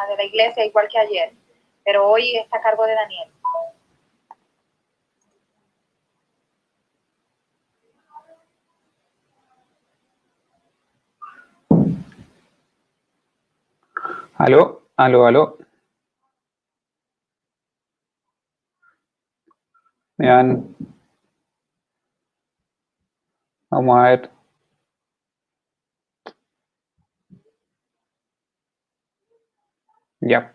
de la iglesia igual que ayer, pero hoy está a cargo de Daniel. Aló, aló, aló. Me van. Vamos a ver. Ya.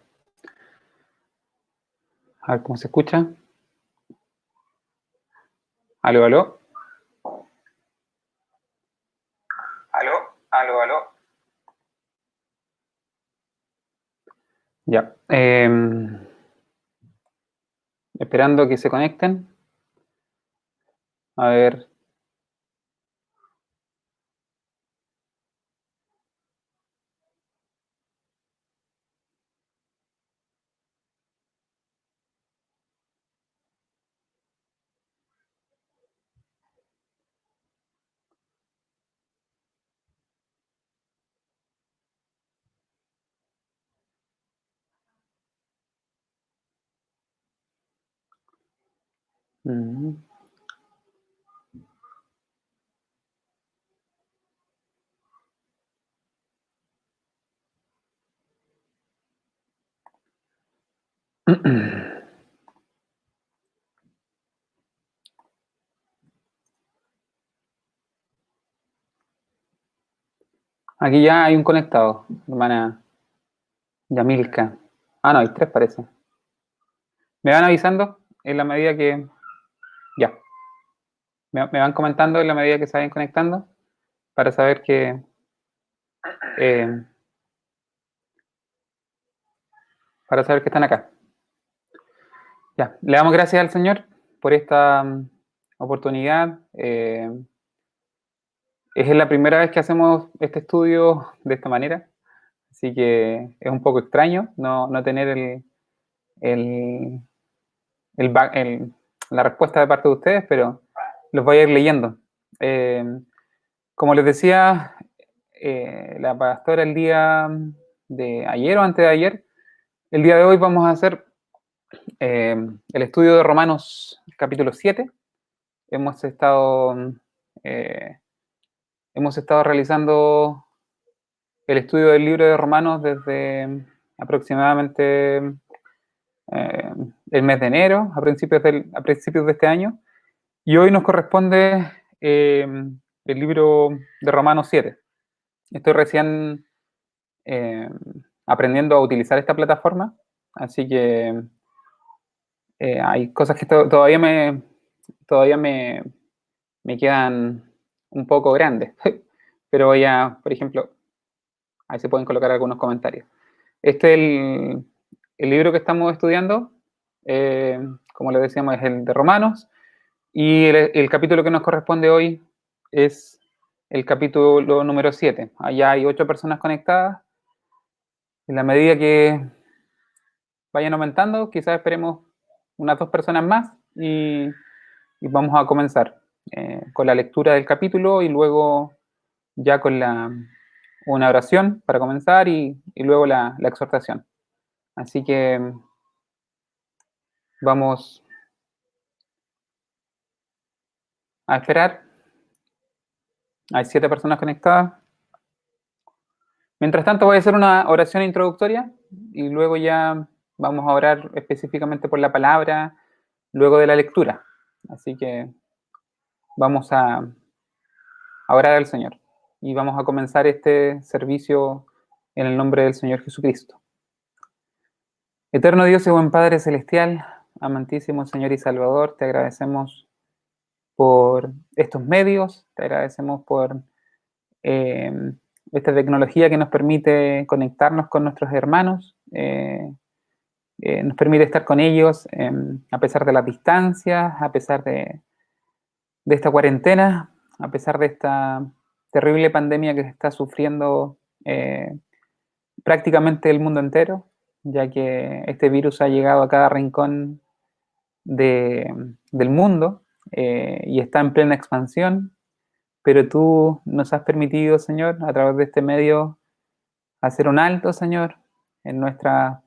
A ver cómo se escucha. Aló, aló. Aló, aló, aló. Ya. Esperando que se conecten. A ver. Aquí ya hay un conectado, hermana Yamilka. Ah, no, hay tres parece. Me van avisando en la medida que... Ya. Me van comentando en la medida que se vayan conectando para saber que... para saber que están acá. Ya. Le damos gracias al Señor por esta oportunidad. Es la primera vez que hacemos este estudio de esta manera, así que es un poco extraño no tener el, la respuesta de parte de ustedes, pero los voy a ir leyendo. Como les decía, la pastora el día de ayer o antes de ayer, el día de hoy vamos a hacer el estudio de Romanos capítulo 7. Hemos estado realizando el estudio del libro de Romanos desde aproximadamente el mes de enero, a principios de este año, y hoy nos corresponde el libro de Romanos 7. Estoy recién aprendiendo a utilizar esta plataforma, así que hay cosas que todavía me quedan un poco grandes, pero voy a, por ejemplo, ahí se pueden colocar algunos comentarios. Este es el libro que estamos estudiando, como les decíamos, es el de Romanos, y el capítulo que nos corresponde hoy es el capítulo número 7. Allá hay 8 personas conectadas. En la medida que vayan aumentando, quizás esperemos unas 2 personas más y vamos a comenzar con la lectura del capítulo y luego ya con una oración para comenzar y luego la exhortación. Así que vamos a esperar. Hay 7 personas conectadas. Mientras tanto voy a hacer una oración introductoria y luego ya vamos a orar específicamente por la palabra luego de la lectura. Así que vamos a orar al Señor y vamos a comenzar este servicio en el nombre del Señor Jesucristo. Eterno Dios y buen Padre Celestial, amantísimo Señor y Salvador, te agradecemos por estos medios, te agradecemos por esta tecnología que nos permite conectarnos con nuestros hermanos, nos permite estar con ellos a pesar de las distancias, a pesar de esta cuarentena, a pesar de esta terrible pandemia que se está sufriendo prácticamente el mundo entero, ya que este virus ha llegado a cada rincón del mundo y está en plena expansión, pero tú nos has permitido, Señor, a través de este medio, hacer un alto, Señor, en nuestras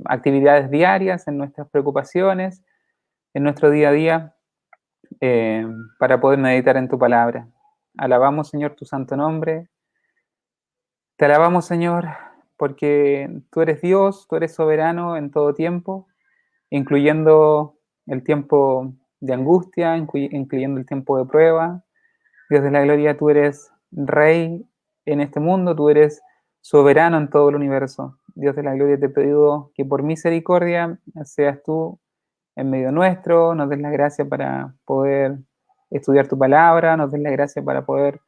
actividades diarias, en nuestras preocupaciones, en nuestro día a día, para poder meditar en tu palabra. Alabamos, Señor, tu santo nombre. Te alabamos, Señor, porque tú eres Dios, tú eres soberano en todo tiempo, incluyendo el tiempo de angustia, incluyendo el tiempo de prueba. Dios de la gloria, tú eres Rey en este mundo, tú eres soberano en todo el universo. Dios de la gloria, te pido que por misericordia seas tú en medio nuestro, nos des la gracia para poder estudiar tu palabra, nos des la gracia para poder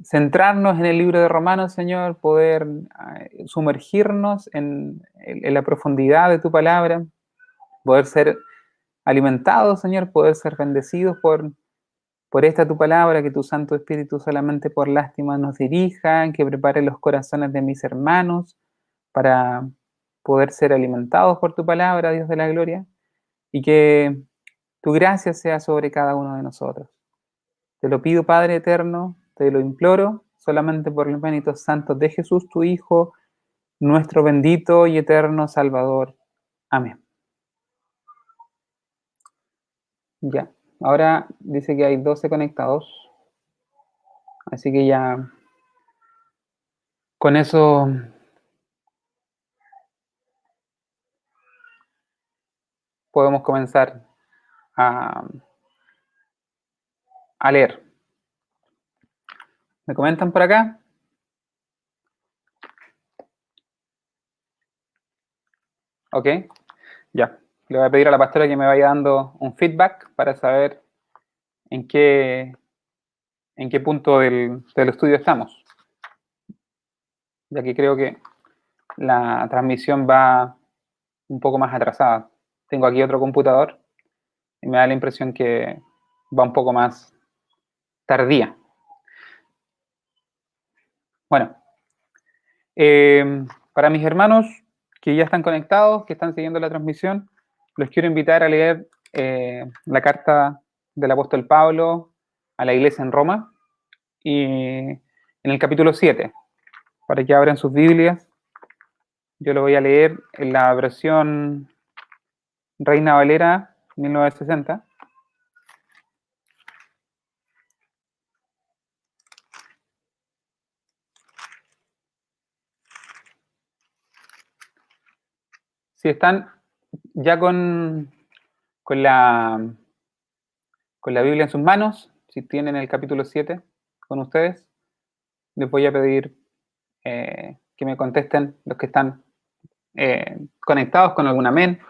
centrarnos en el libro de Romanos, Señor, poder sumergirnos en la profundidad de tu palabra, poder ser alimentados, Señor, poder ser bendecidos por esta tu palabra, que tu Santo Espíritu solamente por lástima nos dirija, que prepare los corazones de mis hermanos para poder ser alimentados por tu palabra, Dios de la gloria, y que tu gracia sea sobre cada uno de nosotros. Te lo pido, Padre eterno, te lo imploro, solamente por los benitos santos de Jesús, tu Hijo, nuestro bendito y eterno Salvador. Amén. Ya, ahora dice que hay 12 conectados, así que ya con eso podemos comenzar a leer. ¿Me comentan por acá? Ok, ya. Le voy a pedir a la pastora que me vaya dando un feedback para saber en qué punto del estudio estamos. Ya que creo que la transmisión va un poco más atrasada. Tengo aquí otro computador y me da la impresión que va un poco más tardía. Bueno, para mis hermanos que ya están conectados, que están siguiendo la transmisión, los quiero invitar a leer la carta del apóstol Pablo a la iglesia en Roma, y en el capítulo 7, para que abran sus Biblias. Yo lo voy a leer en la versión Reina Valera 1960. Si están ya con la Biblia en sus manos, si tienen el capítulo 7 con ustedes, les voy a pedir que me contesten los que están conectados con algún amén.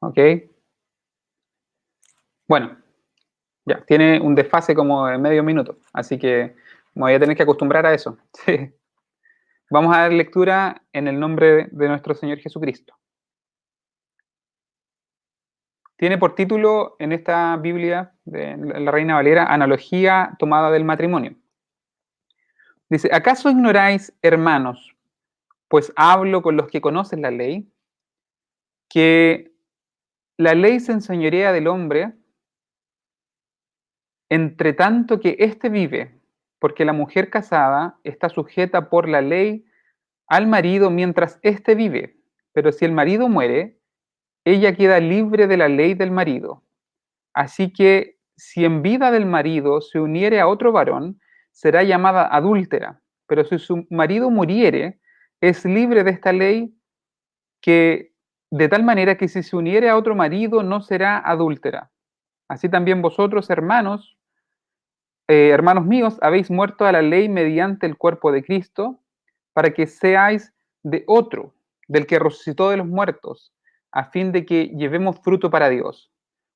Ok. Bueno, ya, tiene un desfase como de medio minuto, así que me voy a tener que acostumbrar a eso. Sí. Vamos a dar lectura en el nombre de nuestro Señor Jesucristo. Tiene por título en esta Biblia de la Reina Valera, analogía tomada del matrimonio. Dice, ¿acaso ignoráis, hermanos, pues hablo con los que conocen la ley, que la ley se enseñorea del hombre entre tanto que éste vive, porque la mujer casada está sujeta por la ley al marido mientras éste vive, pero si el marido muere, ella queda libre de la ley del marido. Así que si en vida del marido se uniere a otro varón, será llamada adúltera, pero si su marido muriere, es libre de esta ley, que de tal manera que si se uniere a otro marido no será adúltera. Así también vosotros, hermanos míos, habéis muerto a la ley mediante el cuerpo de Cristo, para que seáis de otro, del que resucitó de los muertos, a fin de que llevemos fruto para Dios.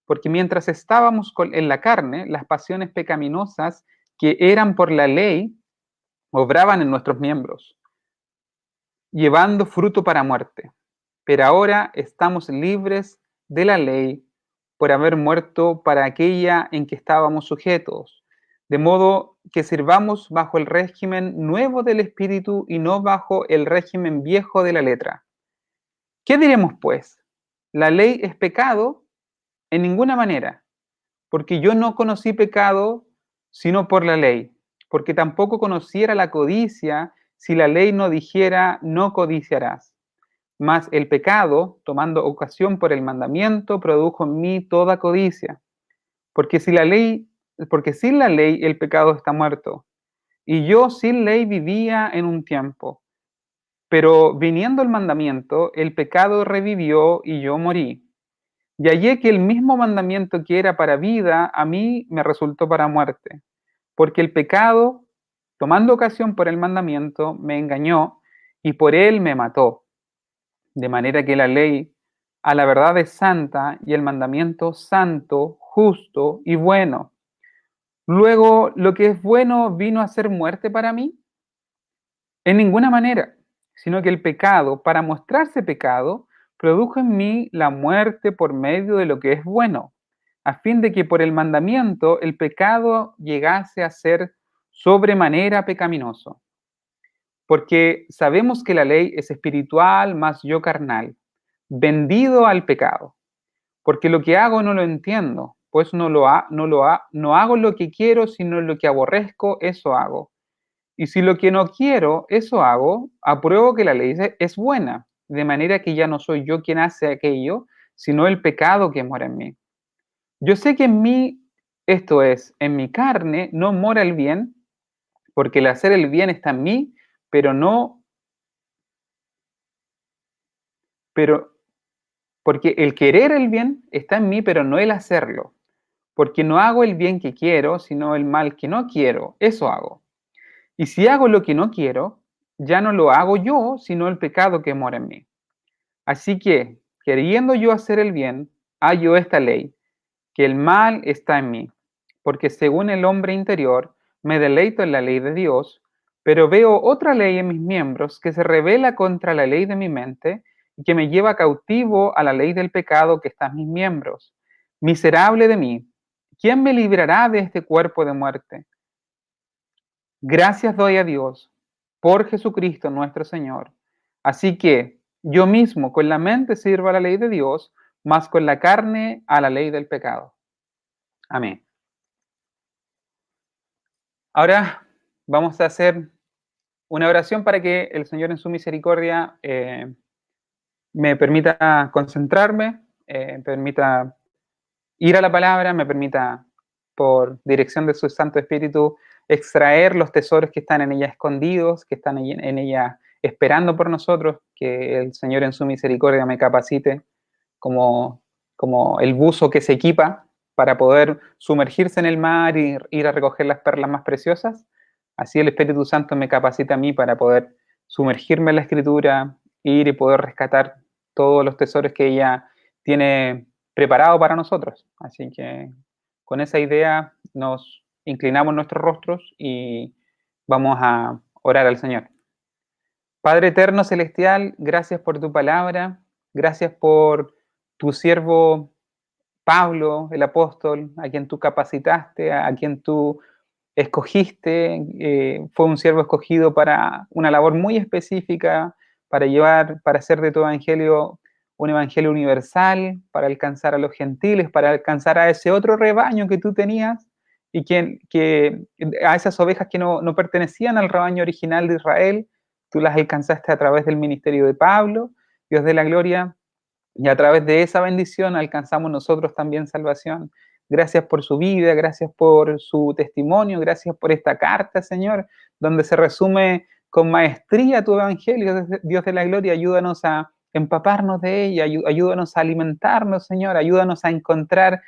Porque mientras estábamos en la carne, las pasiones pecaminosas que eran por la ley obraban en nuestros miembros, llevando fruto para muerte. Pero ahora estamos libres de la ley por haber muerto para aquella en que estábamos sujetos, de modo que sirvamos bajo el régimen nuevo del Espíritu y no bajo el régimen viejo de la letra. ¿Qué diremos, pues? ¿La ley es pecado? En ninguna manera, porque yo no conocí pecado sino por la ley, porque tampoco conociera la codicia si la ley no dijera no codiciarás. Mas el pecado, tomando ocasión por el mandamiento, produjo en mí toda codicia, porque porque sin la ley el pecado está muerto. Y yo sin ley vivía en un tiempo. Pero viniendo el mandamiento, el pecado revivió y yo morí. Y hallé que el mismo mandamiento que era para vida, a mí me resultó para muerte. Porque el pecado, tomando ocasión por el mandamiento, me engañó y por él me mató. De manera que la ley a la verdad es santa y el mandamiento santo, justo y bueno. Luego, ¿lo que es bueno vino a ser muerte para mí? En ninguna manera, sino que el pecado, para mostrarse pecado, produjo en mí la muerte por medio de lo que es bueno, a fin de que por el mandamiento el pecado llegase a ser sobremanera pecaminoso. Porque sabemos que la ley es espiritual, mas yo carnal, vendido al pecado. Porque lo que hago no lo entiendo, pues no hago lo que quiero, sino lo que aborrezco, eso hago. Y si lo que no quiero, eso hago, apruebo que la ley es buena, de manera que ya no soy yo quien hace aquello, sino el pecado que mora en mí. Yo sé que en mí, esto es, en mi carne, no mora el bien, porque el hacer el bien está en mí, pero no, pero, porque el querer el bien está en mí, pero no el hacerlo. Porque no hago el bien que quiero, sino el mal que no quiero, eso hago. Y si hago lo que no quiero, ya no lo hago yo, sino el pecado que mora en mí. Así que, queriendo yo hacer el bien, hallo esta ley, que el mal está en mí, porque según el hombre interior, me deleito en la ley de Dios, pero veo otra ley en mis miembros que se revela contra la ley de mi mente y que me lleva cautivo a la ley del pecado que está en mis miembros. Miserable de mí, ¿quién me librará de este cuerpo de muerte? Gracias doy a Dios por Jesucristo nuestro Señor. Así que yo mismo con la mente sirvo a la ley de Dios, mas con la carne a la ley del pecado. Amén. Ahora vamos a hacer una oración para que el Señor en su misericordia me permita concentrarme, permita ir a la palabra, me permita, por dirección de su Santo Espíritu, extraer los tesoros que están en ella escondidos, que están en ella esperando por nosotros, que el Señor en su misericordia me capacite como, como el buzo que se equipa para poder sumergirse en el mar y ir a recoger las perlas más preciosas. Así el Espíritu Santo me capacita a mí para poder sumergirme en la Escritura, ir y poder rescatar todos los tesoros que ella tiene preparado para nosotros. Así que con esa idea nos inclinamos nuestros rostros y vamos a orar al Señor. Padre eterno celestial, gracias por tu palabra, gracias por tu siervo Pablo, el apóstol, a quien tú capacitaste, a quien tú escogiste, fue un siervo escogido para una labor muy específica, para hacer de tu evangelio un evangelio universal, para alcanzar a los gentiles, para alcanzar a ese otro rebaño que tú tenías y a esas ovejas que no pertenecían al rebaño original de Israel, tú las alcanzaste a través del ministerio de Pablo, Dios de la gloria, y a través de esa bendición alcanzamos nosotros también salvación. Gracias por su vida, gracias por su testimonio, gracias por esta carta, Señor, donde se resume con maestría tu evangelio, Dios de la gloria. Ayúdanos a empaparnos de ella, ayúdanos a alimentarnos, Señor, ayúdanos a encontrar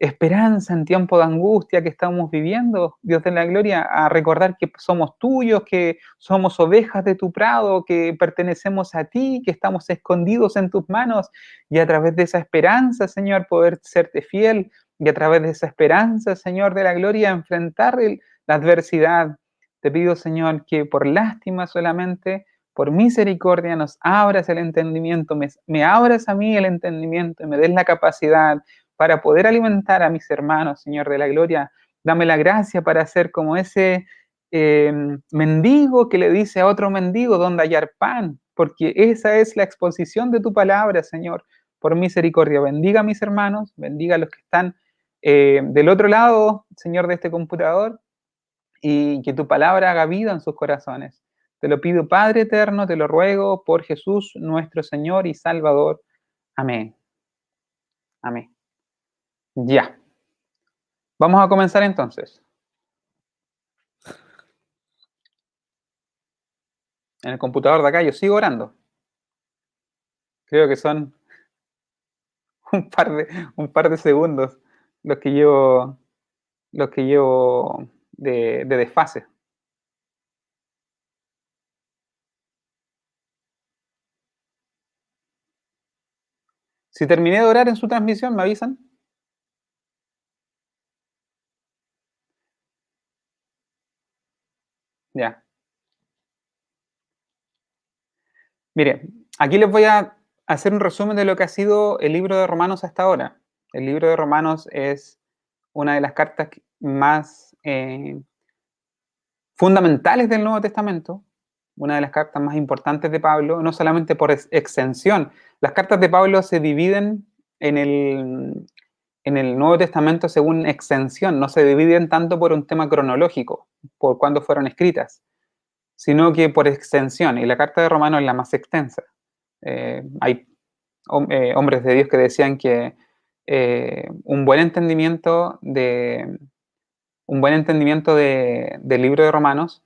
esperanza en tiempo de angustia que estamos viviendo, Dios de la gloria, a recordar que somos tuyos, que somos ovejas de tu prado, que pertenecemos a ti, que estamos escondidos en tus manos, y a través de esa esperanza, Señor, poder serte fiel, y a través de esa esperanza, Señor de la gloria, enfrentar la adversidad. Te pido, Señor, que por lástima solamente, por misericordia, nos abras el entendimiento, me abras a mí el entendimiento y me des la capacidad para poder alimentar a mis hermanos, Señor de la gloria. Dame la gracia para ser como ese mendigo que le dice a otro mendigo dónde hallar pan, porque esa es la exposición de tu palabra, Señor. Por misericordia, bendiga a mis hermanos, bendiga a los que están del otro lado, Señor, de este computador, y que tu palabra haga vida en sus corazones. Te lo pido, Padre eterno, te lo ruego por Jesús, nuestro Señor y Salvador. Amén. Amén. Ya. Vamos a comenzar entonces. En el computador de acá yo sigo orando. Creo que son un par de segundos los que llevo de desfase. Si terminé de orar en su transmisión, ¿me avisan? Ya. Mire, aquí les voy a hacer un resumen de lo que ha sido el libro de Romanos hasta ahora. El libro de Romanos es una de las cartas más fundamentales del Nuevo Testamento, una de las cartas más importantes de Pablo, no solamente por extensión. Las cartas de Pablo se dividen en el Nuevo Testamento según extensión, no se dividen tanto por un tema cronológico, por cuándo fueron escritas, sino que por extensión, y la carta de Romanos es la más extensa. Hay hombres de Dios que decían que un buen entendimiento del libro de Romanos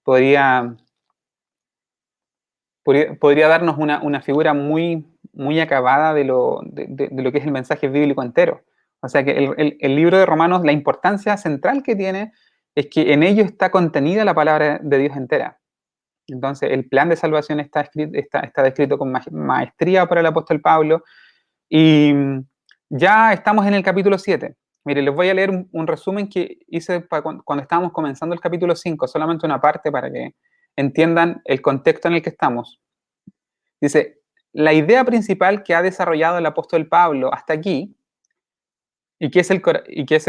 podría darnos una figura muy, muy acabada de lo que es el mensaje bíblico entero. O sea que el libro de Romanos, la importancia central que tiene es que en ello está contenida la palabra de Dios entera. Entonces, el plan de salvación está descrito con maestría por el apóstol Pablo, y ya estamos en el capítulo 7. Mire, les voy a leer un resumen que hice cuando estábamos comenzando el capítulo 5, solamente una parte para que entiendan el contexto en el que estamos. Dice, la idea principal que ha desarrollado el apóstol Pablo hasta aquí, y que es el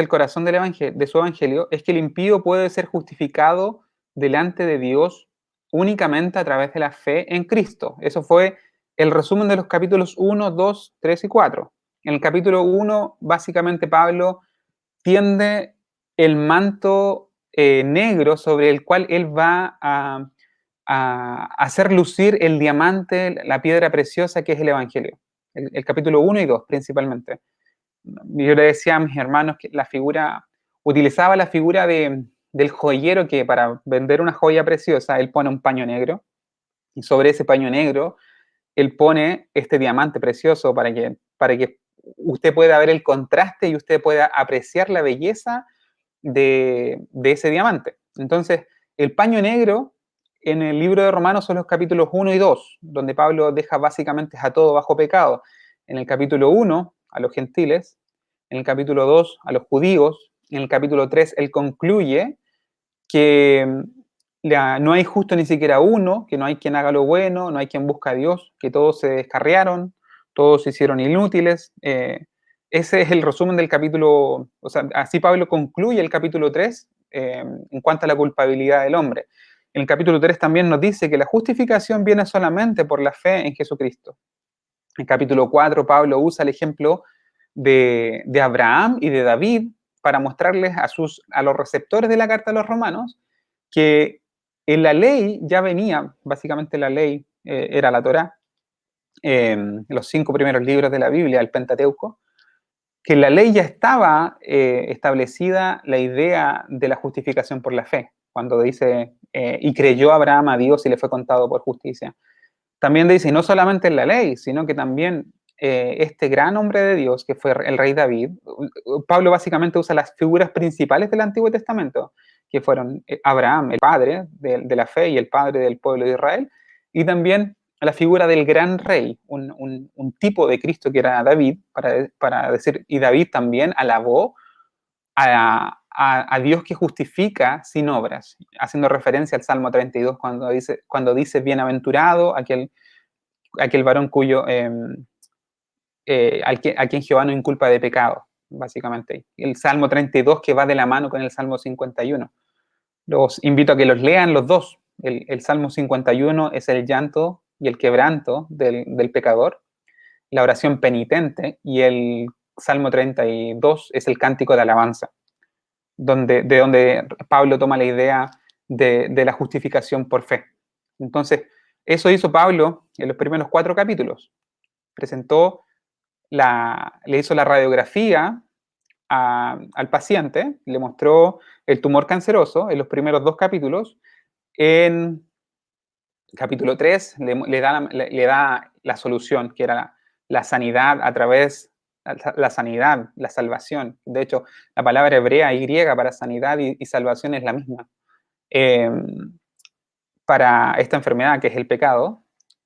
corazón de su evangelio, es que el impío puede ser justificado delante de Dios únicamente a través de la fe en Cristo. Eso fue el resumen de los capítulos 1, 2, 3 y 4. En el capítulo 1, básicamente Pablo tiende el manto negro sobre el cual él va a hacer lucir el diamante, la piedra preciosa que es el Evangelio. El capítulo 1 y 2 principalmente. Yo le decía a mis hermanos que utilizaba la figura del joyero que para vender una joya preciosa, él pone un paño negro, y sobre ese paño negro, él pone este diamante precioso para que usted pueda ver el contraste y usted pueda apreciar la belleza de ese diamante. Entonces, el paño negro en el libro de Romanos son los capítulos 1 y 2, donde Pablo deja básicamente a todo bajo pecado. En el capítulo 1, a los gentiles; en el capítulo 2, a los judíos; en el capítulo 3, él concluye que no hay justo ni siquiera uno, que no hay quien haga lo bueno, no hay quien busque a Dios, que todos se descarriaron, todos se hicieron inútiles. Ese es el resumen del capítulo, o sea, así Pablo concluye el capítulo 3 en cuanto a la culpabilidad del hombre. En el capítulo 3 también nos dice que la justificación viene solamente por la fe en Jesucristo. En el capítulo 4 Pablo usa el ejemplo de Abraham y de David para mostrarles a los receptores de la carta a los romanos que en la ley ya venía, básicamente la ley era la Torá, los 5 primeros libros de la Biblia, el Pentateuco, que en la ley ya estaba establecida la idea de la justificación por la fe, cuando dice, y creyó Abraham a Dios y le fue contado por justicia. También dice, no solamente en la ley, sino que también este gran hombre de Dios, que fue el rey David. Pablo básicamente usa las figuras principales del Antiguo Testamento, que fueron Abraham, el padre de la fe y el padre del pueblo de Israel, y también la figura del gran rey, un tipo de Cristo que era David, para decir, y David también alabó a Dios que justifica sin obras, haciendo referencia al Salmo 32 cuando dice bienaventurado aquel varón a quien Jehová no inculpa de pecado, básicamente. El Salmo 32 que va de la mano con el Salmo 51. Los invito a que los lean los dos. El Salmo 51 es el llanto y el quebranto del pecador, la oración penitente, y el Salmo 32 es el cántico de alabanza, de donde Pablo toma la idea de la justificación por fe. Entonces, eso hizo Pablo en los primeros 4 capítulos. Le hizo la radiografía al paciente, le mostró el tumor canceroso en los primeros 2 capítulos. En capítulo 3 le da la solución, que era la sanidad a través, la sanidad, la salvación. De hecho, la palabra hebrea y griega para sanidad y salvación es la misma. Para esta enfermedad que es el pecado,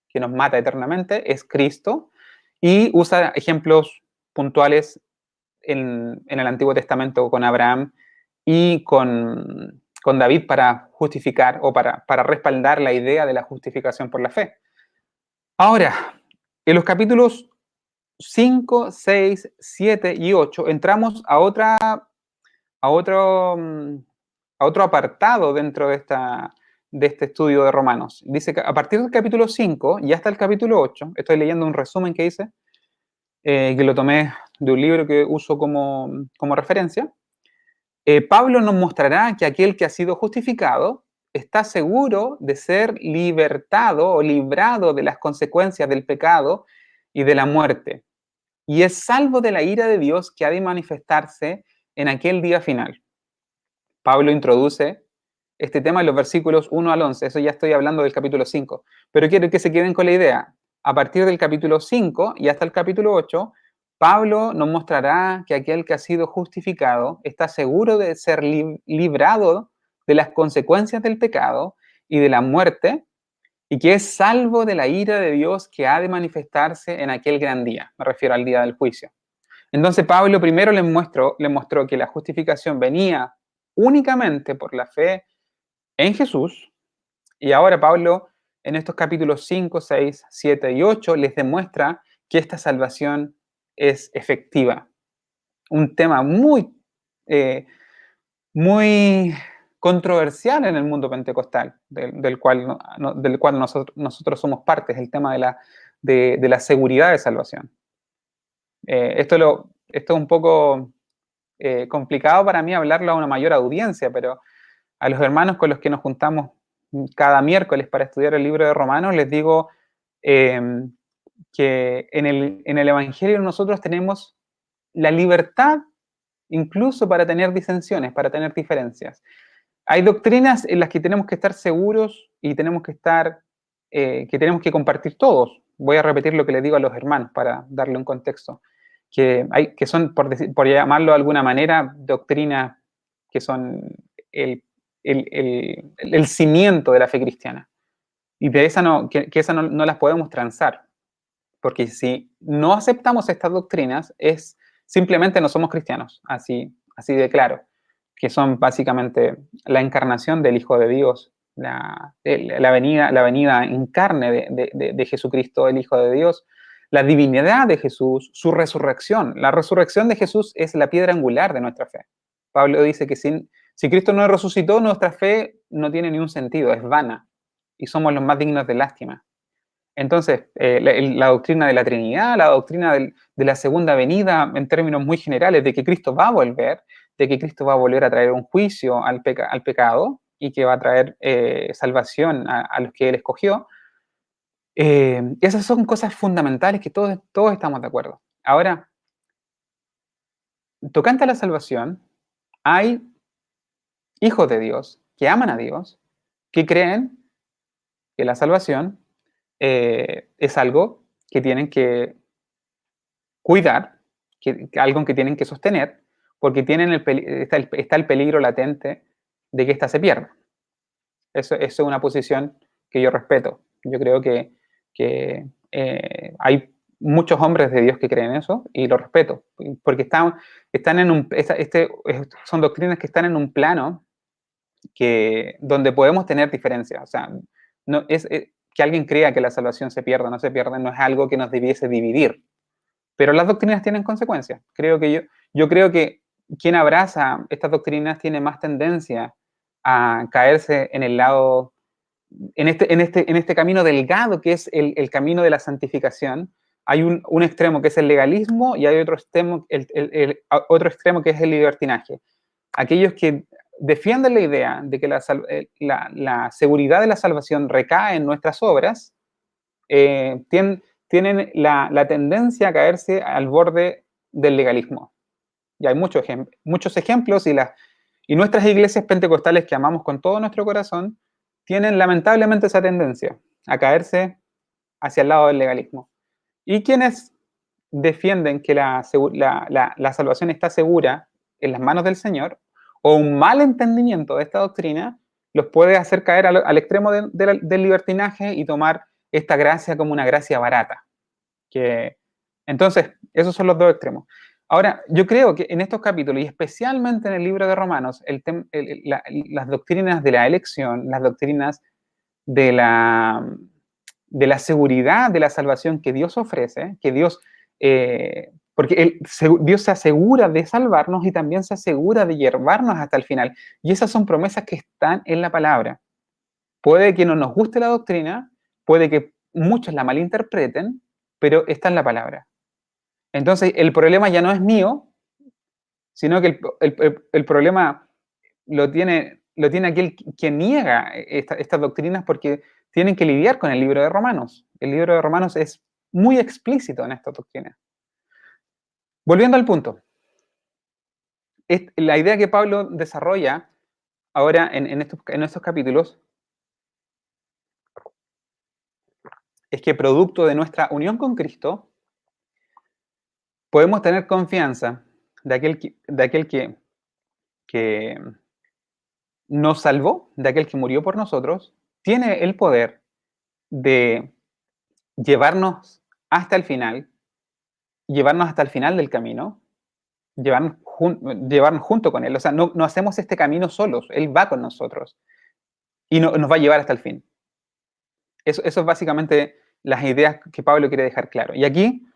que nos mata eternamente, es Cristo, y usa ejemplos puntuales en el Antiguo Testamento con Abraham y con David para justificar o para respaldar la idea de la justificación por la fe. Ahora, en los capítulos 5, 6, 7 y 8 entramos a otro apartado dentro de este estudio de Romanos. Dice que a partir del capítulo 5 y hasta el capítulo 8, estoy leyendo un resumen que hice, que lo tomé de un libro que uso como referencia. Pablo nos mostrará que aquel que ha sido justificado está seguro de ser libertado o librado de las consecuencias del pecado y de la muerte, y es salvo de la ira de Dios que ha de manifestarse en aquel día final. Pablo introduce este tema en los versículos 1 al 11, eso ya estoy hablando del capítulo 5, pero quiero que se queden con la idea. A partir del capítulo 5 y hasta el capítulo 8, Pablo nos mostrará que aquel que ha sido justificado está seguro de ser librado de las consecuencias del pecado y de la muerte, y que es salvo de la ira de Dios que ha de manifestarse en aquel gran día. Me refiero al día del juicio. Entonces Pablo primero le mostró que la justificación venía únicamente por la fe en Jesús, y ahora Pablo en estos capítulos 5, 6, 7 y 8 les demuestra que esta salvación es efectiva. Un tema eh, muy controversial en el mundo pentecostal, del cual nosotros somos partes, el tema de la seguridad de salvación. Esto es un poco complicado para mí hablarlo a una mayor audiencia, pero a los hermanos con los que nos juntamos cada miércoles para estudiar el libro de Romanos, les digo que en el Evangelio nosotros tenemos la libertad incluso para tener disensiones, para tener diferencias. Hay doctrinas en las que tenemos que estar seguros y tenemos que tenemos que compartir todos. Voy a repetir lo que les digo a los hermanos para darle un contexto. Que son, por llamarlo de alguna manera, doctrinas que son el cimiento de la fe cristiana. Y de esa esa no las podemos transar. Porque si no aceptamos estas doctrinas, simplemente no somos cristianos, así de claro, que son básicamente la encarnación del Hijo de Dios, la venida en carne de Jesucristo, el Hijo de Dios, la divinidad de Jesús, su resurrección. La resurrección de Jesús es la piedra angular de nuestra fe. Pablo dice que si Cristo no resucitó, nuestra fe no tiene ni un sentido, es vana, y somos los más dignos de lástima. Entonces, la doctrina de la Trinidad, la doctrina de la segunda venida, en términos muy generales, de que Cristo va a volver, de que Cristo va a volver a traer un juicio al pecado y que va a traer salvación a los que Él escogió, esas son cosas fundamentales que todos estamos de acuerdo. Ahora, tocante a la salvación, hay hijos de Dios que aman a Dios, que creen que la salvación es algo que tienen que cuidar, algo que tienen que sostener, porque está el peligro latente de que ésta se pierda. Eso es una posición que yo respeto. Yo creo que hay muchos hombres de Dios que creen eso y lo respeto, porque están son doctrinas que están en un plano donde podemos tener diferencias. O sea, no, que alguien crea que la salvación se pierda o no se pierde no es algo que nos debiese dividir. pero las doctrinas tienen consecuencias. Yo creo que quien abraza estas doctrinas tiene más tendencia a caerse en el lado, en este camino delgado que es el camino de la santificación. Hay un extremo que es el legalismo y hay otro extremo, otro extremo que es el libertinaje. Aquellos que defienden la idea de que la seguridad de la salvación recae en nuestras obras, tienen la tendencia a caerse al borde del legalismo. Y hay muchos ejemplos y nuestras iglesias pentecostales que amamos con todo nuestro corazón tienen lamentablemente esa tendencia a caerse hacia el lado del legalismo. Y quienes defienden que la salvación está segura en las manos del Señor, o un mal entendimiento de esta doctrina, los puede hacer caer al extremo del libertinaje y tomar esta gracia como una gracia barata. Entonces, esos son los dos extremos. Ahora, yo creo que en estos capítulos, y especialmente en el libro de Romanos, las doctrinas de la elección, las doctrinas de la seguridad de la salvación que Dios ofrece, porque Dios se asegura de salvarnos y también se asegura de llevarnos hasta el final. Y esas son promesas que están en la palabra. Puede que no nos guste la doctrina, puede que muchos la malinterpreten, pero está en la palabra. Entonces, el problema ya no es mío, sino que el problema lo tiene aquel que niega estas doctrinas porque tienen que lidiar con el libro de Romanos. El libro de Romanos es muy explícito en estas doctrinas. Volviendo al punto, la idea que Pablo desarrolla ahora en estos capítulos es que producto de nuestra unión con Cristo podemos tener confianza de aquel que nos salvó, de aquel que murió por nosotros, tiene el poder de llevarnos hasta el final, llevarnos hasta el final del camino, llevarnos junto con Él. O sea, no hacemos este camino solos, Él va con nosotros y nos va a llevar hasta el fin. Eso es básicamente las ideas que Pablo quiere dejar claro. Y aquí,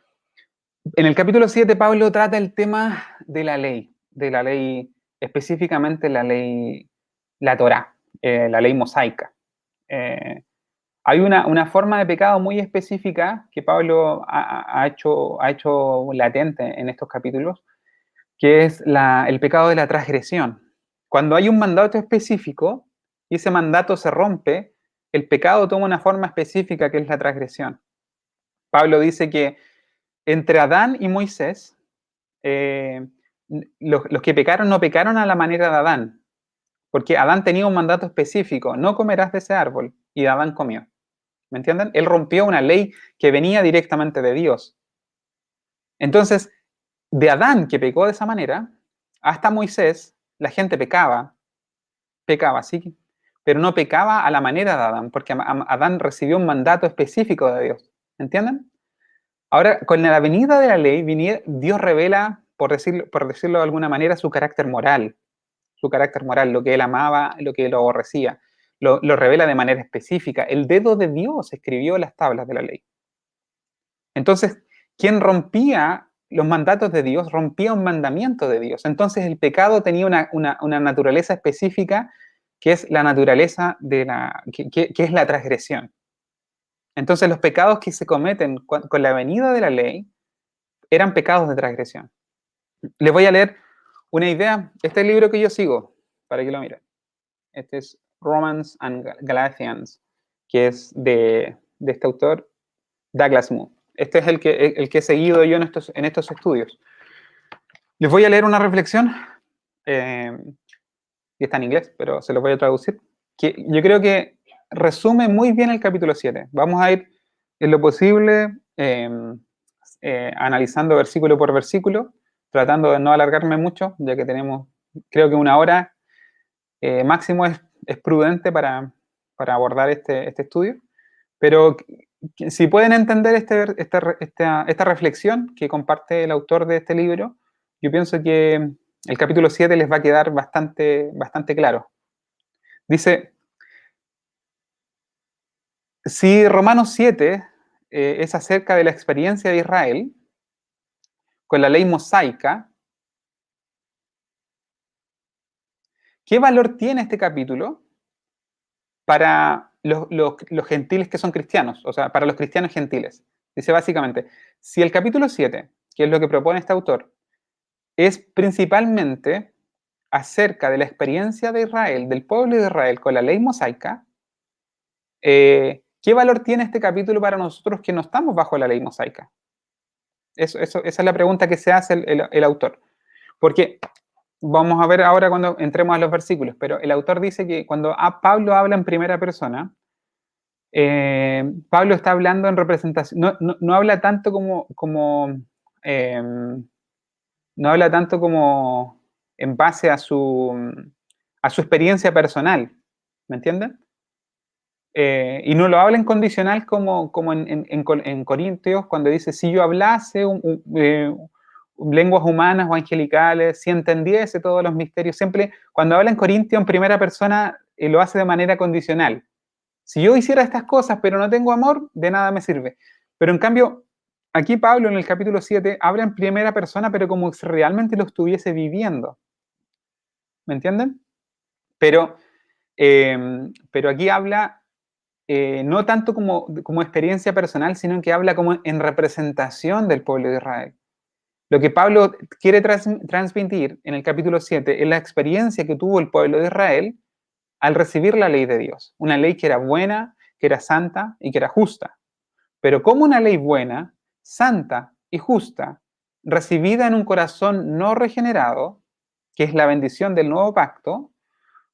en el capítulo 7, Pablo trata el tema de la ley, específicamente la Torá, la ley mosaica. Hay una forma de pecado muy específica que Pablo ha hecho latente en estos capítulos, que es el pecado de la transgresión. Cuando hay un mandato específico y ese mandato se rompe, el pecado toma una forma específica que es la transgresión. Pablo dice que entre Adán y Moisés, los que pecaron no pecaron a la manera de Adán, porque Adán tenía un mandato específico, no comerás de ese árbol, y Adán comió. ¿Me entienden? Él rompió una ley que venía directamente de Dios. Entonces, de Adán, que pecó de esa manera, hasta Moisés, la gente pecaba, sí, pero no pecaba a la manera de Adán, porque Adán recibió un mandato específico de Dios. ¿Entienden? Ahora, con la venida de la ley, Dios revela, por decirlo de alguna manera, su carácter moral, lo que él amaba, lo que él aborrecía. Lo revela de manera específica. El dedo de Dios escribió las tablas de la ley. Entonces, quien rompía los mandatos de Dios, rompía un mandamiento de Dios. Entonces, el pecado tenía una naturaleza específica que es la naturaleza que es la transgresión. Entonces, los pecados que se cometen con la venida de la ley eran pecados de transgresión. Les voy a leer una idea. Este es el libro que yo sigo, para que lo miren. Este es Romans and Galatians, que es de este autor, Douglas Moo. Este es el que he seguido yo en estos estudios. Les voy a leer una reflexión, que está en inglés, pero se los voy a traducir, que yo creo que resume muy bien el capítulo 7. Vamos a ir en lo posible analizando versículo por versículo, tratando de no alargarme mucho, ya que tenemos, creo que una hora máximo es prudente para abordar este estudio, pero si pueden entender esta reflexión que comparte el autor de este libro, yo pienso que el capítulo 7 les va a quedar bastante claro. Dice, si Romanos 7 es acerca de la experiencia de Israel, con la ley mosaica, ¿qué valor tiene este capítulo para los gentiles que son cristianos? O sea, para los cristianos gentiles. Dice básicamente, si el capítulo 7, que es lo que propone este autor, es principalmente acerca de la experiencia de Israel, del pueblo de Israel con la ley mosaica, ¿qué valor tiene este capítulo para nosotros que no estamos bajo la ley mosaica? Esa es la pregunta que se hace el autor. Porque vamos a ver ahora cuando entremos a los versículos, pero el autor dice que cuando Pablo habla en primera persona, Pablo está hablando en representación, no habla tanto eh, no habla tanto como en base a su experiencia personal, ¿me entienden? Y no lo habla en condicional como en Corintios, cuando dice, si yo hablase lenguas humanas o angelicales, si entendiese todos los misterios, siempre cuando habla en Corintios en primera persona, lo hace de manera condicional. Si yo hiciera estas cosas pero no tengo amor, de nada me sirve. Pero en cambio, aquí Pablo en el capítulo 7 habla en primera persona, pero como si realmente lo estuviese viviendo. ¿Me entienden? Pero aquí habla no tanto como experiencia personal, sino que habla como en representación del pueblo de Israel. Lo que Pablo quiere transmitir en el capítulo 7 es la experiencia que tuvo el pueblo de Israel al recibir la ley de Dios. Una ley que era buena, que era santa y que era justa. Pero como una ley buena, santa y justa, recibida en un corazón no regenerado, que es la bendición del nuevo pacto,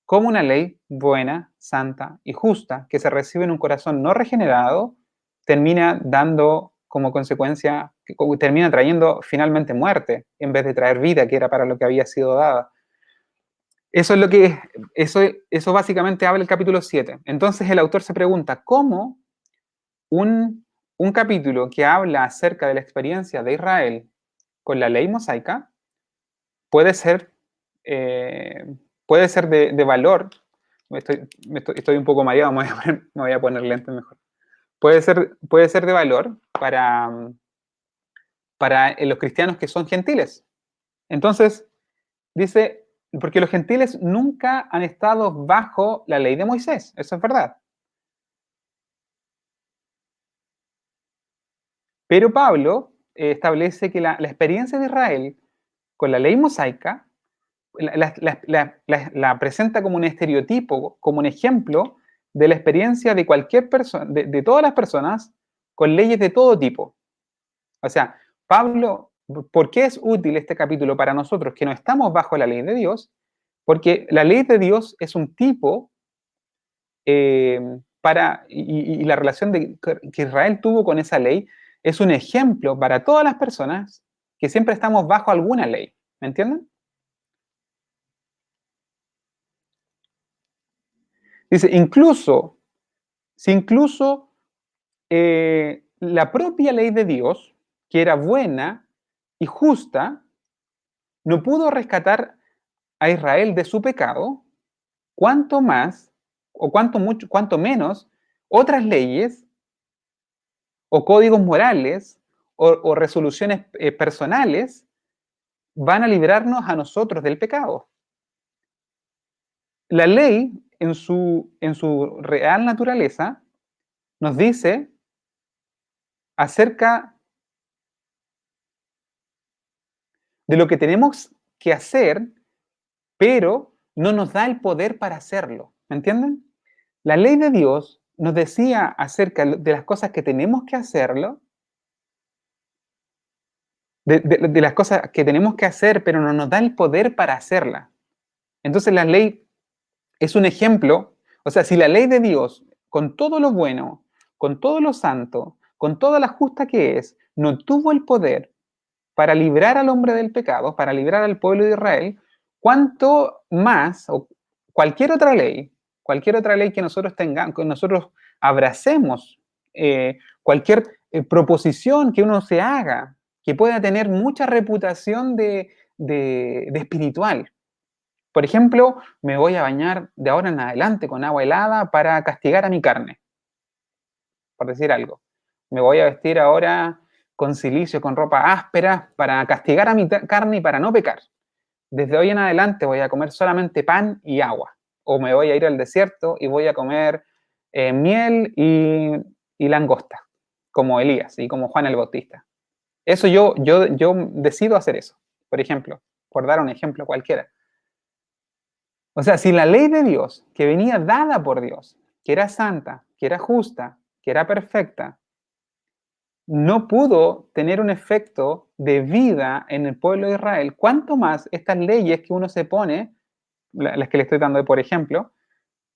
como una ley buena, santa y justa, que se recibe en un corazón no regenerado, termina dando como consecuencia, termina trayendo finalmente muerte, en vez de traer vida, que era para lo que había sido dada. Eso básicamente habla el capítulo 7. Entonces el autor se pregunta, ¿cómo un capítulo que habla acerca de la experiencia de Israel con la ley mosaica puede ser, de valor? Estoy un poco mareado, me voy a poner lentes mejor. Puede ser de valor para los cristianos que son gentiles. Entonces, dice, porque los gentiles nunca han estado bajo la ley de Moisés, eso es verdad. Pero Pablo establece que la experiencia de Israel con la ley mosaica la presenta como un estereotipo, como un ejemplo de la experiencia de cualquier persona, de todas las personas con leyes de todo tipo. O sea, Pablo, ¿por qué es útil este capítulo para nosotros que no estamos bajo la ley de Dios? Porque la ley de Dios es un tipo y la relación que Israel tuvo con esa ley es un ejemplo para todas las personas que siempre estamos bajo alguna ley. ¿Me entienden? Dice, incluso la propia ley de Dios, que era buena y justa, no pudo rescatar a Israel de su pecado, cuanto más, o cuanto menos, otras leyes o códigos morales o resoluciones personales van a librarnos a nosotros del pecado. La ley, en su real naturaleza, nos dice acerca de lo que tenemos que hacer, pero no nos da el poder para hacerlo. ¿Me entienden? La ley de Dios nos decía acerca de las cosas que tenemos que hacerlo, de las cosas que tenemos que hacer, pero no nos da el poder para hacerla. Entonces la ley es un ejemplo, o sea, si la ley de Dios, con todo lo bueno, con todo lo santo, con toda la justa que es, no tuvo el poder para librar al hombre del pecado, para librar al pueblo de Israel, cuánto más, o cualquier otra ley que nosotros tengamos, que nosotros abracemos, cualquier proposición que uno se haga, que pueda tener mucha reputación de espiritual. Por ejemplo, me voy a bañar de ahora en adelante con agua helada para castigar a mi carne, por decir algo. Me voy a vestir ahora con cilicio, con ropa áspera, para castigar a mi carne y para no pecar. Desde hoy en adelante voy a comer solamente pan y agua. O me voy a ir al desierto y voy a comer miel y langosta, como Elías y como Juan el Bautista. Eso yo decido hacer eso, por ejemplo, por dar un ejemplo cualquiera. O sea, si la ley de Dios, que venía dada por Dios, que era santa, que era justa, que era perfecta, no pudo tener un efecto de vida en el pueblo de Israel, ¿cuánto más estas leyes que uno se pone, las que le estoy dando por ejemplo,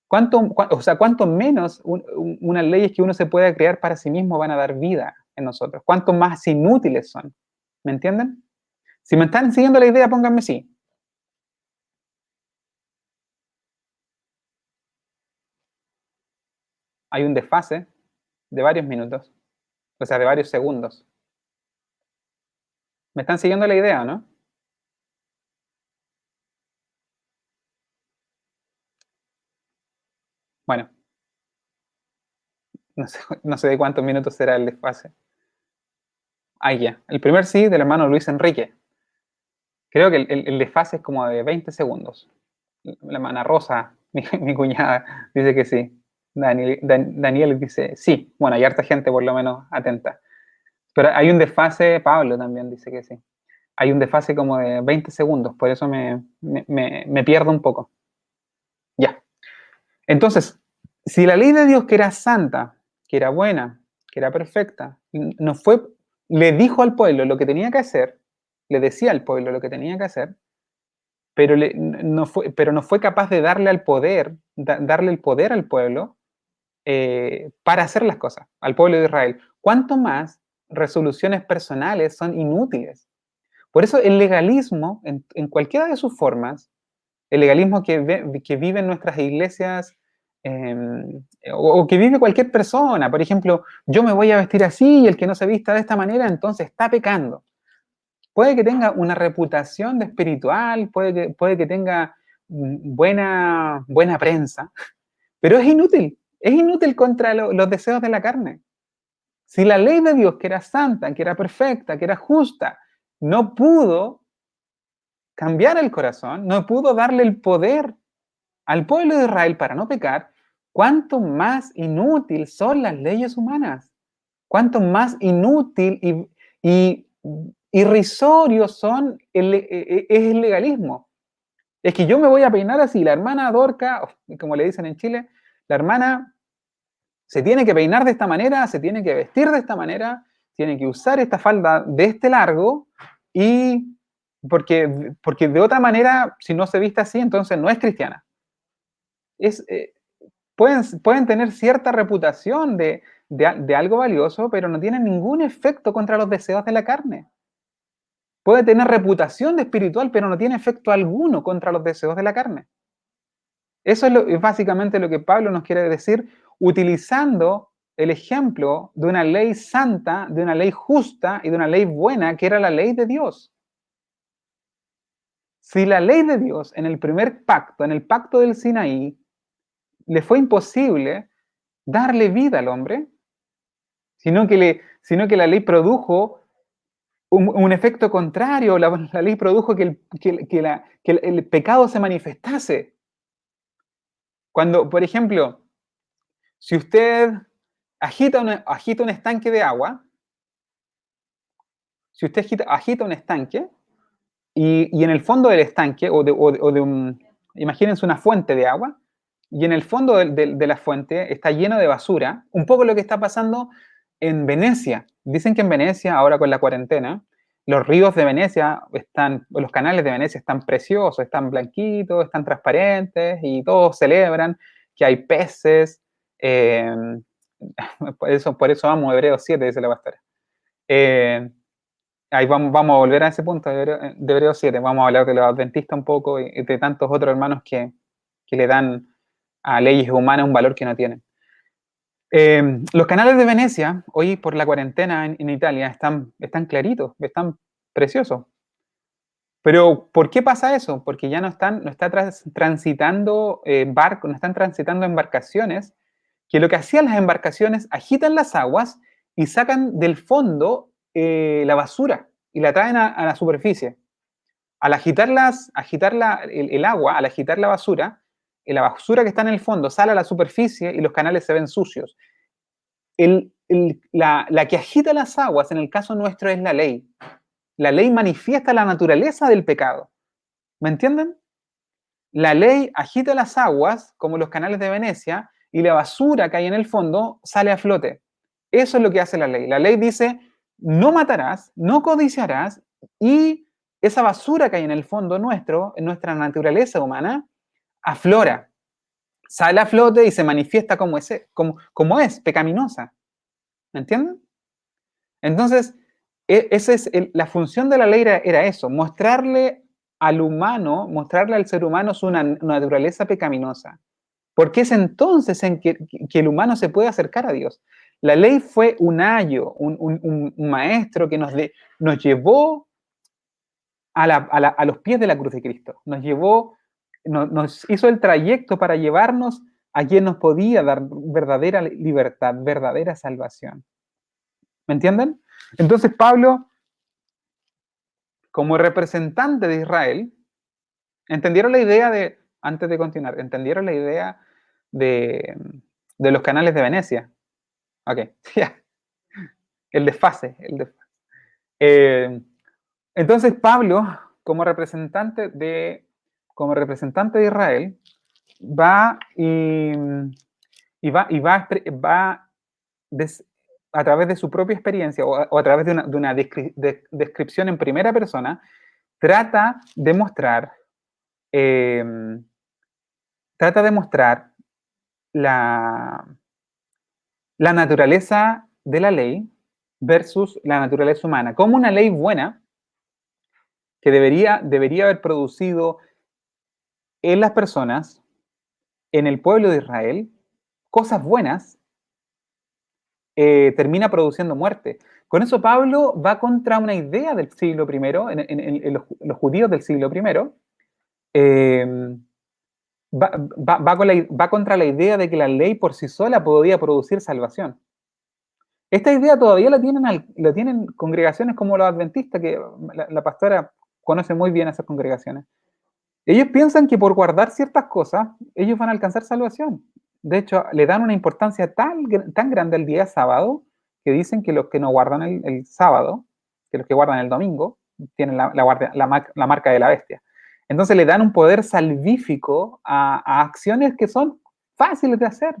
cuánto menos unas leyes que uno se puede crear para sí mismo van a dar vida en nosotros? ¿Cuánto más inútiles son? ¿Me entienden? Si me están siguiendo la idea, pónganme sí. Hay un desfase de varios minutos, o sea, de varios segundos. ¿Me están siguiendo la idea, no? Bueno, no sé de cuántos minutos será el desfase. Ahí ya. El primer sí del hermano Luis Enrique. Creo que el desfase es como de 20 segundos. La hermana Rosa, mi cuñada, dice que sí. Daniel dice sí. Bueno, hay harta gente por lo menos atenta. Pero hay un desfase, Pablo también dice que sí. Hay un desfase como de 20 segundos, por eso me pierdo un poco. Ya. Entonces, si la ley de Dios, que era santa, que era buena, que era perfecta, no fue, le dijo al pueblo lo que tenía que hacer, le decía al pueblo lo que tenía que hacer, pero, pero no fue capaz de darle al poder, darle el poder al pueblo para hacer las cosas, al pueblo de Israel. ¿Cuánto más resoluciones personales son inútiles? Por eso el legalismo, en cualquiera de sus formas, el legalismo que vive en nuestras iglesias eh, o que vive cualquier persona. Por ejemplo, yo me voy a vestir así y el que no se vista de esta manera, entonces está pecando. Puede que tenga una reputación de espiritual, puede que tenga buena prensa, pero es inútil contra los deseos de la carne. Si la ley de Dios, que era santa, que era perfecta, que era justa, no pudo cambiar el corazón, no pudo darle el poder al pueblo de Israel para no pecar, cuánto más inútil son las leyes humanas, cuánto más inútil y irrisorio es el legalismo. Es que yo me voy a peinar así, la hermana Dorca, como le dicen en Chile, la hermana se tiene que peinar de esta manera, se tiene que vestir de esta manera, tiene que usar esta falda de este largo y porque de otra manera, si no se viste así, entonces no es cristiana. Es, pueden tener cierta reputación de algo valioso, pero no tienen ningún efecto contra los deseos de la carne. Puede tener reputación de espiritual, pero no tiene efecto alguno contra los deseos de la carne. Eso es básicamente lo que Pablo nos quiere decir, utilizando el ejemplo de una ley santa, de una ley justa y de una ley buena, que era la ley de Dios. Si la ley de Dios en el primer pacto, en el pacto del Sinaí, le fue imposible darle vida al hombre, sino que la ley produjo un efecto contrario, la ley produjo que el pecado se manifestase. Cuando, por ejemplo, si usted agita un estanque de agua, si usted agita un estanque y en el fondo del estanque, imagínense una fuente de agua, y en el fondo de la fuente está lleno de basura, un poco lo que está pasando en Venecia. Dicen que en Venecia, ahora con la cuarentena, los ríos de Venecia los canales de Venecia están preciosos, están blanquitos, están transparentes y todos celebran que hay peces. Por eso amo Hebreos 7, dice la pastora. Ahí vamos a volver a ese punto de Hebreos 7. Vamos a hablar de los adventistas un poco y de tantos otros hermanos que le dan a leyes humanas un valor que no tienen. Los canales de Venecia, hoy por la cuarentena en Italia, están claritos, están preciosos. Pero ¿por qué pasa eso? Porque ya no están transitando barcos, no están transitando embarcaciones, que lo que hacían las embarcaciones, agitan las aguas y sacan del fondo la basura y la traen a la superficie. Al el agua, al agitar la basura que está en el fondo sale a la superficie y los canales se ven sucios. La que agita las aguas, en el caso nuestro, es la ley. La ley manifiesta la naturaleza del pecado. ¿Me entienden? La ley agita las aguas, como los canales de Venecia, y la basura que hay en el fondo sale a flote. Eso es lo que hace la ley. La ley dice, no matarás, no codiciarás, y esa basura que hay en el fondo nuestro, en nuestra naturaleza humana, aflora, sale a flote y se manifiesta como es, pecaminosa. ¿Me entienden? Entonces, esa es la función de la ley era eso, mostrarle al ser humano su naturaleza pecaminosa. Porque es entonces en que el humano se puede acercar a Dios. La ley fue un ayo, un maestro que nos llevó a los pies de la cruz de Cristo. Nos hizo el trayecto para llevarnos a quien nos podía dar verdadera libertad, verdadera salvación. ¿Me entienden? Entonces Pablo, como representante de Israel, ¿entendieron la idea antes de continuar, entendieron la idea de los canales de Venecia? Ok, ya. El desfase. Entonces Pablo, como representante de Israel, va a través de su propia experiencia o a través de una descripción en primera persona, trata de mostrar la naturaleza de la ley versus la naturaleza humana. Como una ley buena que debería haber producido en las personas, en el pueblo de Israel, cosas buenas, termina produciendo muerte. Con eso Pablo va contra una idea del siglo I, en los judíos del siglo I, va contra la idea de que la ley por sí sola podía producir salvación. Esta idea todavía la tienen congregaciones como los adventistas, que la pastora conoce muy bien esas congregaciones. Ellos piensan que por guardar ciertas cosas, ellos van a alcanzar salvación. De hecho, le dan una importancia tan grande al día sábado, que dicen que los que no guardan el sábado, que los que guardan el domingo, tienen la marca de la bestia. Entonces le dan un poder salvífico a acciones que son fáciles de hacer.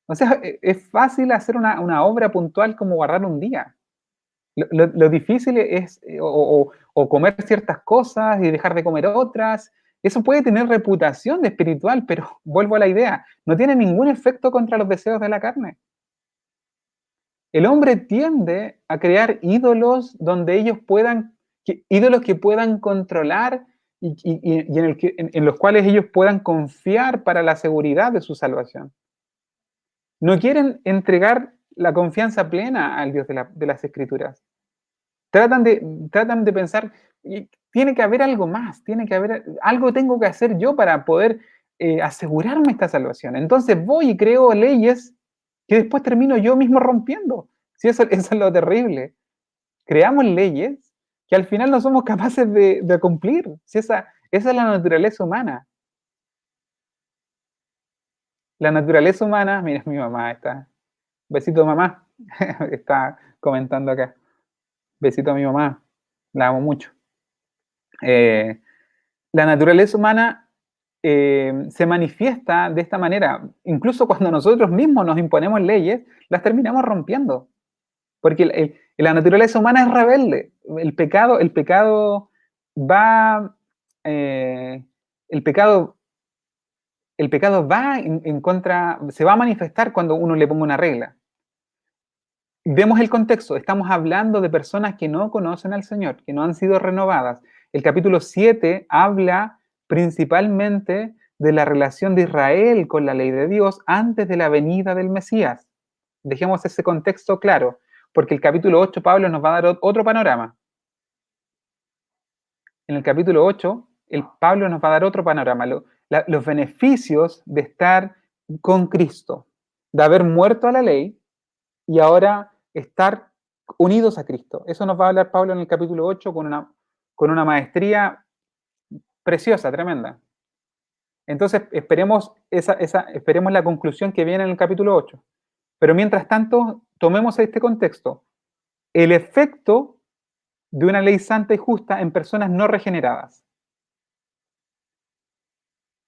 O sea, es fácil hacer una obra puntual como guardar un día. Lo difícil es o comer ciertas cosas y dejar de comer otras. Eso puede tener reputación de espiritual, pero vuelvo a la idea, no tiene ningún efecto contra los deseos de la carne. El hombre tiende a crear ídolos donde ídolos que puedan controlar y en los cuales ellos puedan confiar para la seguridad de su salvación. No quieren entregar la confianza plena al Dios de las Escrituras. Tratan de pensar, tiene que haber algo más, algo tengo que hacer yo para poder asegurarme esta salvación. Entonces voy y creo leyes que después termino yo mismo rompiendo. Sí, eso es lo terrible. Creamos leyes que al final no somos capaces de cumplir. Sí, esa es la naturaleza humana. La naturaleza humana, mira, mi mamá está. Besito mamá, está comentando acá. Besito a mi mamá, la amo mucho. La naturaleza humana se manifiesta de esta manera. Incluso cuando nosotros mismos nos imponemos leyes, las terminamos rompiendo. Porque la naturaleza humana es rebelde. El pecado va. El pecado va en contra, se va a manifestar cuando uno le ponga una regla. Vemos el contexto, estamos hablando de personas que no conocen al Señor, que no han sido renovadas. El capítulo 7 habla principalmente de la relación de Israel con la ley de Dios antes de la venida del Mesías. Dejemos ese contexto claro, porque el capítulo 8 Pablo nos va a dar otro panorama. En el capítulo 8, Pablo nos va a dar otro panorama, los beneficios de estar con Cristo, de haber muerto a la ley y ahora estar unidos a Cristo. Eso nos va a hablar Pablo en el capítulo 8 con una maestría preciosa, tremenda. Entonces, esperemos la conclusión que viene en el capítulo 8. Pero mientras tanto, tomemos este contexto. El efecto de una ley santa y justa en personas no regeneradas.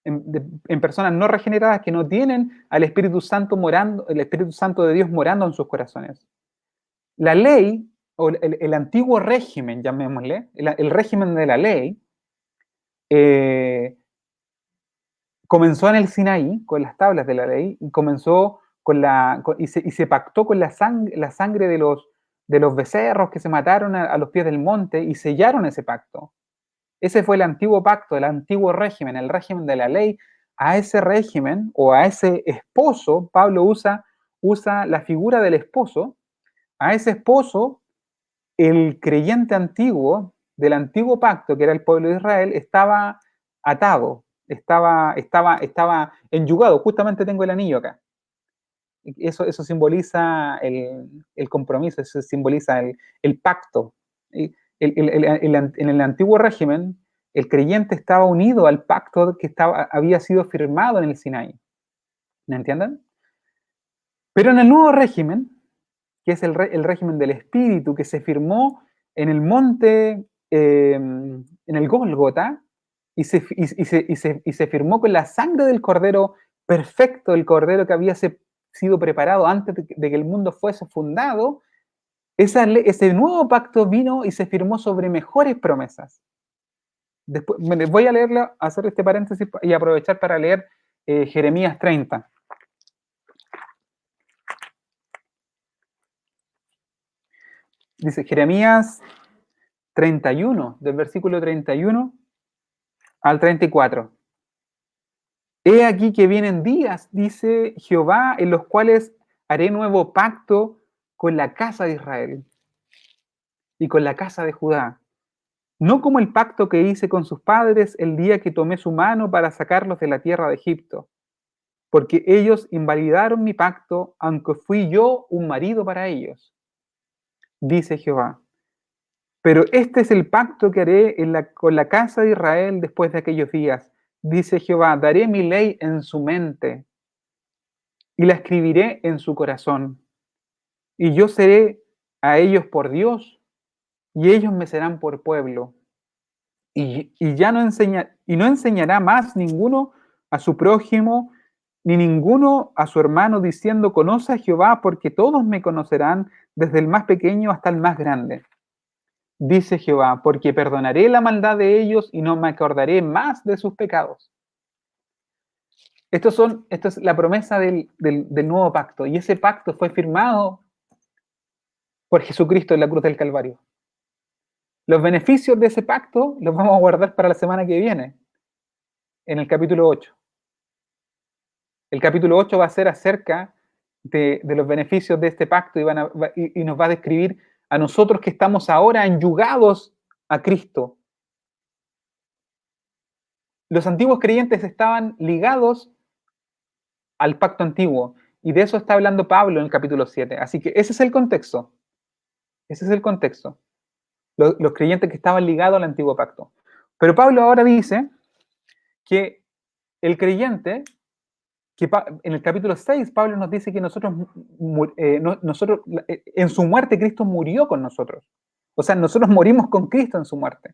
En personas no regeneradas que no tienen al Espíritu Santo morando, el Espíritu Santo de Dios morando en sus corazones. La ley, o el antiguo régimen, llamémosle, el régimen de la ley, comenzó en el Sinaí, con las tablas de la ley, y comenzó y se pactó con la sangre de los becerros que se mataron a los pies del monte y sellaron ese pacto. Ese fue el antiguo pacto, el antiguo régimen, el régimen de la ley. A ese régimen o a ese esposo, Pablo usa la figura del esposo. A ese esposo, el creyente antiguo del antiguo pacto, que era el pueblo de Israel, estaba atado, estaba enyugado. Justamente tengo el anillo acá. Eso simboliza el compromiso, eso simboliza el pacto. En el antiguo régimen, el creyente estaba unido al pacto que había sido firmado en el Sinaí. ¿Me entienden? Pero en el nuevo régimen, que es el régimen del Espíritu, que se firmó en el monte, en el Gólgota, y se firmó con la sangre del Cordero perfecto, el Cordero que había sido preparado antes de que el mundo fuese fundado. Ese nuevo pacto vino y se firmó sobre mejores promesas. Después, voy a leerla, hacer este paréntesis y aprovechar para leer Jeremías 30. Dice Jeremías 31, del versículo 31 al 34. He aquí que vienen días, dice Jehová, en los cuales haré nuevo pacto con la casa de Israel y con la casa de Judá, no como el pacto que hice con sus padres el día que tomé su mano para sacarlos de la tierra de Egipto, porque ellos invalidaron mi pacto, aunque fui yo un marido para ellos, dice Jehová. Pero este es el pacto que haré con la casa de Israel después de aquellos días, dice Jehová, daré mi ley en su mente y la escribiré en su corazón. Y yo seré a ellos por Dios, y ellos me serán por pueblo. No enseñará más ninguno a su prójimo, ni ninguno a su hermano, diciendo, conoce a Jehová, porque todos me conocerán, desde el más pequeño hasta el más grande. Dice Jehová, porque perdonaré la maldad de ellos y no me acordaré más de sus pecados. Esto es la promesa del nuevo pacto, y ese pacto fue firmado por Jesucristo en la cruz del Calvario. Los beneficios de ese pacto los vamos a guardar para la semana que viene, en el capítulo 8. El capítulo 8 va a ser acerca de los beneficios de este pacto y nos va a describir a nosotros que estamos ahora enyugados a Cristo. Los antiguos creyentes estaban ligados al pacto antiguo, y de eso está hablando Pablo en el capítulo 7. Así que ese es el contexto. Ese es el contexto. Los creyentes que estaban ligados al antiguo pacto. Pero Pablo ahora dice que el creyente, en el capítulo 6, Pablo nos dice que nosotros, en su muerte, Cristo murió con nosotros. O sea, nosotros morimos con Cristo en su muerte.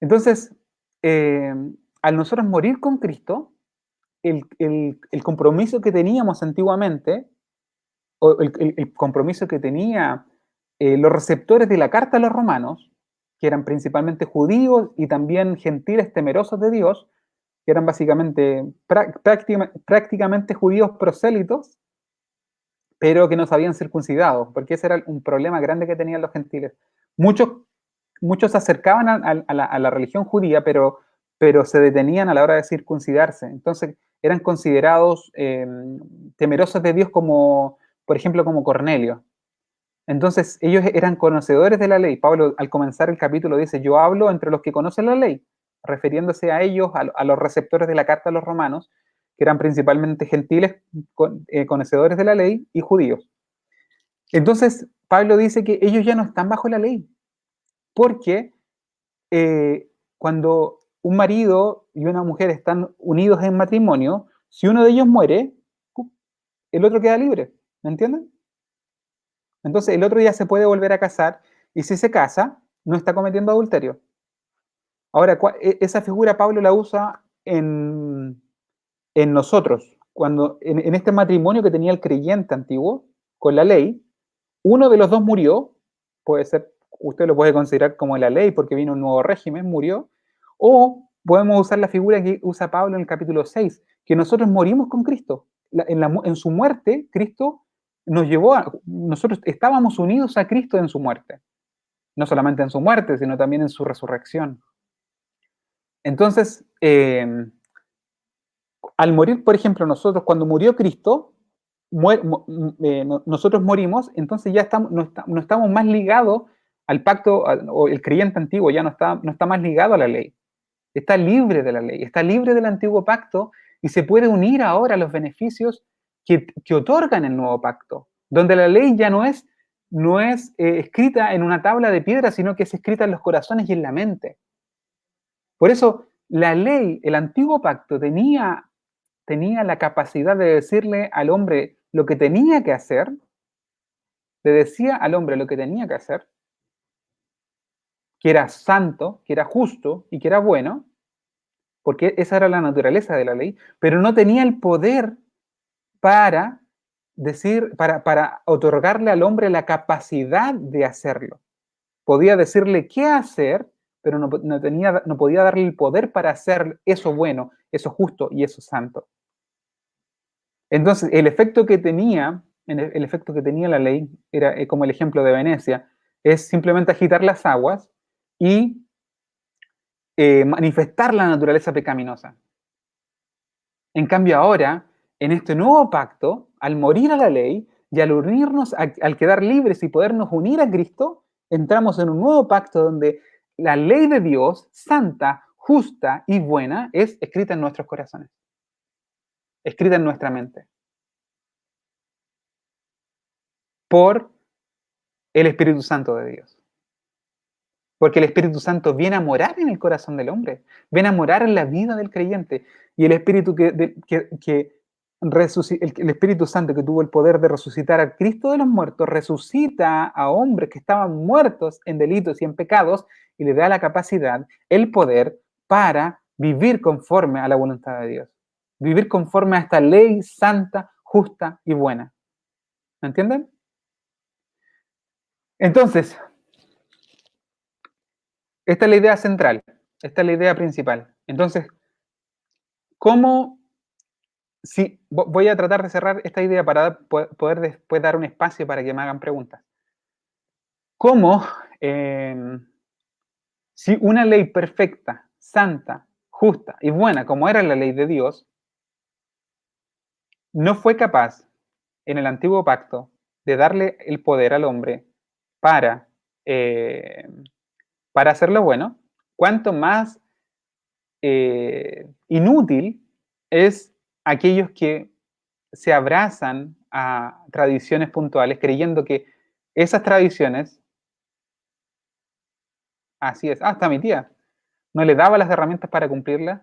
Entonces, al nosotros morir con Cristo, el compromiso que teníamos antiguamente, o el compromiso que tenía los receptores de la carta a los romanos, que eran principalmente judíos y también gentiles temerosos de Dios, que eran básicamente prácticamente judíos prosélitos, pero que no se habían circuncidado, porque ese era un problema grande que tenían los gentiles. Muchos se acercaban a la religión judía, pero se detenían a la hora de circuncidarse. Entonces eran considerados temerosos de Dios, como, por ejemplo, como Cornelio. Entonces ellos eran conocedores de la ley. Pablo, al comenzar el capítulo, dice, yo hablo entre los que conocen la ley, refiriéndose a ellos, a los receptores de la carta a los romanos, que eran principalmente gentiles, conocedores de la ley, y judíos. Entonces, Pablo dice que ellos ya no están bajo la ley, porque cuando un marido y una mujer están unidos en matrimonio, si uno de ellos muere, el otro queda libre, ¿me entienden? Entonces, el otro ya se puede volver a casar, y si se casa, no está cometiendo adulterio. Ahora, esa figura Pablo la usa en nosotros, cuando en este matrimonio que tenía el creyente antiguo, con la ley, uno de los dos murió, puede ser, usted lo puede considerar como la ley porque vino un nuevo régimen, murió, o podemos usar la figura que usa Pablo en el capítulo 6, que nosotros morimos con Cristo. En su muerte, Cristo nos llevó nosotros estábamos unidos a Cristo en su muerte. No solamente en su muerte, sino también en su resurrección. Entonces, al morir, por ejemplo, nosotros, cuando murió Cristo, nosotros morimos, entonces ya no estamos más ligados al pacto, o el creyente antiguo ya no está más ligado a la ley. Está libre de la ley, está libre del antiguo pacto y se puede unir ahora a los beneficios que otorgan el nuevo pacto, donde la ley ya no es escrita en una tabla de piedra, sino que es escrita en los corazones y en la mente. Por eso, la ley, el antiguo pacto, tenía la capacidad de decirle al hombre lo que tenía que hacer, le decía al hombre lo que tenía que hacer, que era santo, que era justo y que era bueno, porque esa era la naturaleza de la ley, pero no tenía el poder para para otorgarle al hombre la capacidad de hacerlo. Podía decirle qué hacer, pero no podía darle el poder para hacer eso bueno, eso justo y eso santo. Entonces, el efecto que tenía la ley, era como el ejemplo de Venecia, es simplemente agitar las aguas y manifestar la naturaleza pecaminosa. En cambio ahora, en este nuevo pacto, al morir a la ley y al unirnos, al quedar libres y podernos unir a Cristo, entramos en un nuevo pacto donde la ley de Dios, santa, justa y buena, es escrita en nuestros corazones, escrita en nuestra mente, por el Espíritu Santo de Dios. Porque el Espíritu Santo viene a morar en el corazón del hombre, viene a morar en la vida del creyente. Y el Espíritu el Espíritu Santo que tuvo el poder de resucitar a Cristo de los muertos, resucita a hombres que estaban muertos en delitos y en pecados y le da la capacidad, el poder para vivir conforme a la voluntad de Dios. Vivir conforme a esta ley santa, justa y buena. ¿Me entienden? Entonces, esta es la idea central, esta es la idea principal. Entonces, ¿cómo? Sí, voy a tratar de cerrar esta idea para poder después dar un espacio para que me hagan preguntas. ¿Cómo, si una ley perfecta, santa, justa y buena, como era la ley de Dios, no fue capaz en el antiguo pacto de darle el poder al hombre para, para hacerlo bueno, cuánto más inútil es aquellos que se abrazan a tradiciones puntuales creyendo que esas tradiciones, así es, hasta mi tía, no le daba las herramientas para cumplirlas,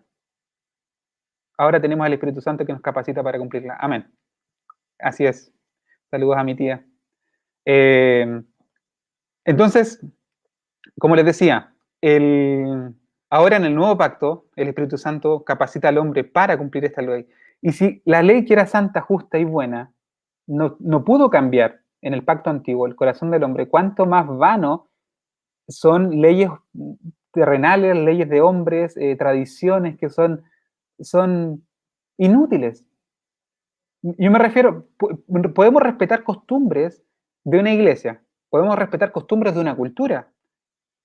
ahora tenemos al Espíritu Santo que nos capacita para cumplirla. Amén. Así es. Saludos a mi tía. Entonces, como les decía, ahora en el nuevo pacto, el Espíritu Santo capacita al hombre para cumplir esta ley. Y si la ley que era santa, justa y buena no pudo cambiar en el pacto antiguo el corazón del hombre, cuánto más vano son leyes terrenales, leyes de hombres, tradiciones que son inútiles. Yo me refiero, podemos respetar costumbres de una iglesia, podemos respetar costumbres de una cultura,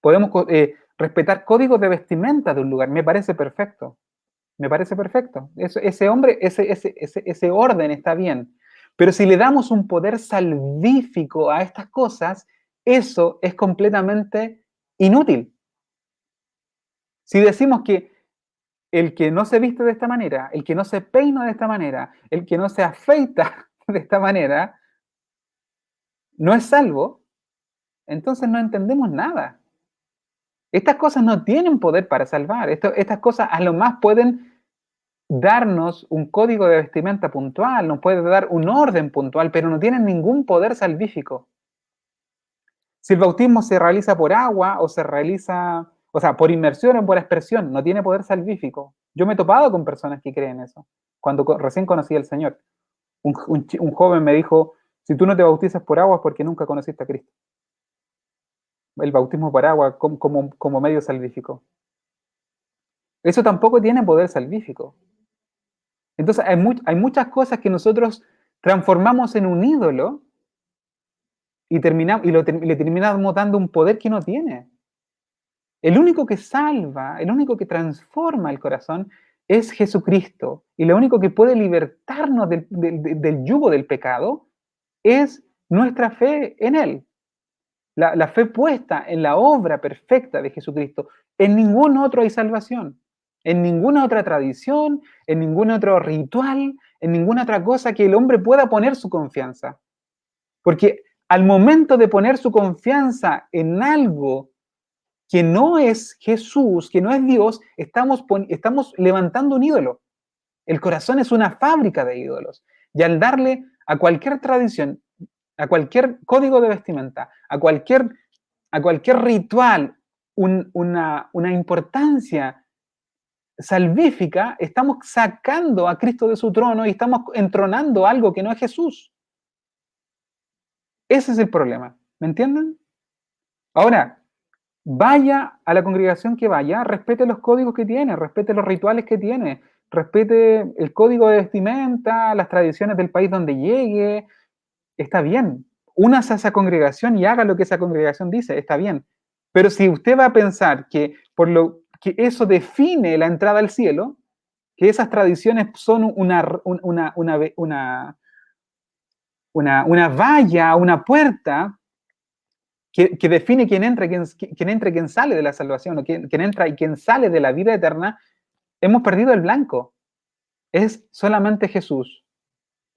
podemos respetar códigos de vestimenta de un lugar, me parece perfecto, me parece perfecto. Ese orden está bien. Pero si le damos un poder salvífico a estas cosas, eso es completamente inútil. Si decimos que el que no se viste de esta manera, el que no se peina de esta manera, el que no se afeita de esta manera, no es salvo, entonces no entendemos nada. Estas cosas no tienen poder para salvar. Estas cosas a lo más pueden darnos un código de vestimenta puntual, nos puede dar un orden puntual, pero no tienen ningún poder salvífico. Si el bautismo se realiza por agua o se realiza, o sea, por inmersión o por aspersión, no tiene poder salvífico. Yo me he topado con personas que creen eso, cuando recién conocí al Señor. Un joven me dijo, si tú no te bautizas por agua es porque nunca conociste a Cristo. El bautismo por agua como medio salvífico. Eso tampoco tiene poder salvífico. Entonces hay muchas cosas que nosotros transformamos en un ídolo y le terminamos dando un poder que no tiene. El único que salva, el único que transforma el corazón es Jesucristo. Y lo único que puede libertarnos del yugo del pecado es nuestra fe en Él. La fe puesta en la obra perfecta de Jesucristo. En ningún otro hay salvación. En ninguna otra tradición, en ningún otro ritual, en ninguna otra cosa que el hombre pueda poner su confianza. Porque al momento de poner su confianza en algo que no es Jesús, que no es Dios, estamos levantando un ídolo. El corazón es una fábrica de ídolos. Y al darle a cualquier tradición, a cualquier código de vestimenta, a cualquier ritual, una importancia salvífica, estamos sacando a Cristo de su trono y estamos entronando algo que no es Jesús. Ese es el problema. ¿Me entienden? Ahora, vaya a la congregación que vaya, respete los códigos que tiene, respete los rituales que tiene, respete el código de vestimenta, las tradiciones del país donde llegue, está bien. Únase a esa congregación y haga lo que esa congregación dice, está bien. Pero si usted va a pensar que que eso define la entrada al cielo, que esas tradiciones son una valla, una puerta que define quién entra y quién sale de la salvación, o quién entra y quién sale de la vida eterna, hemos perdido el blanco. Es solamente Jesús.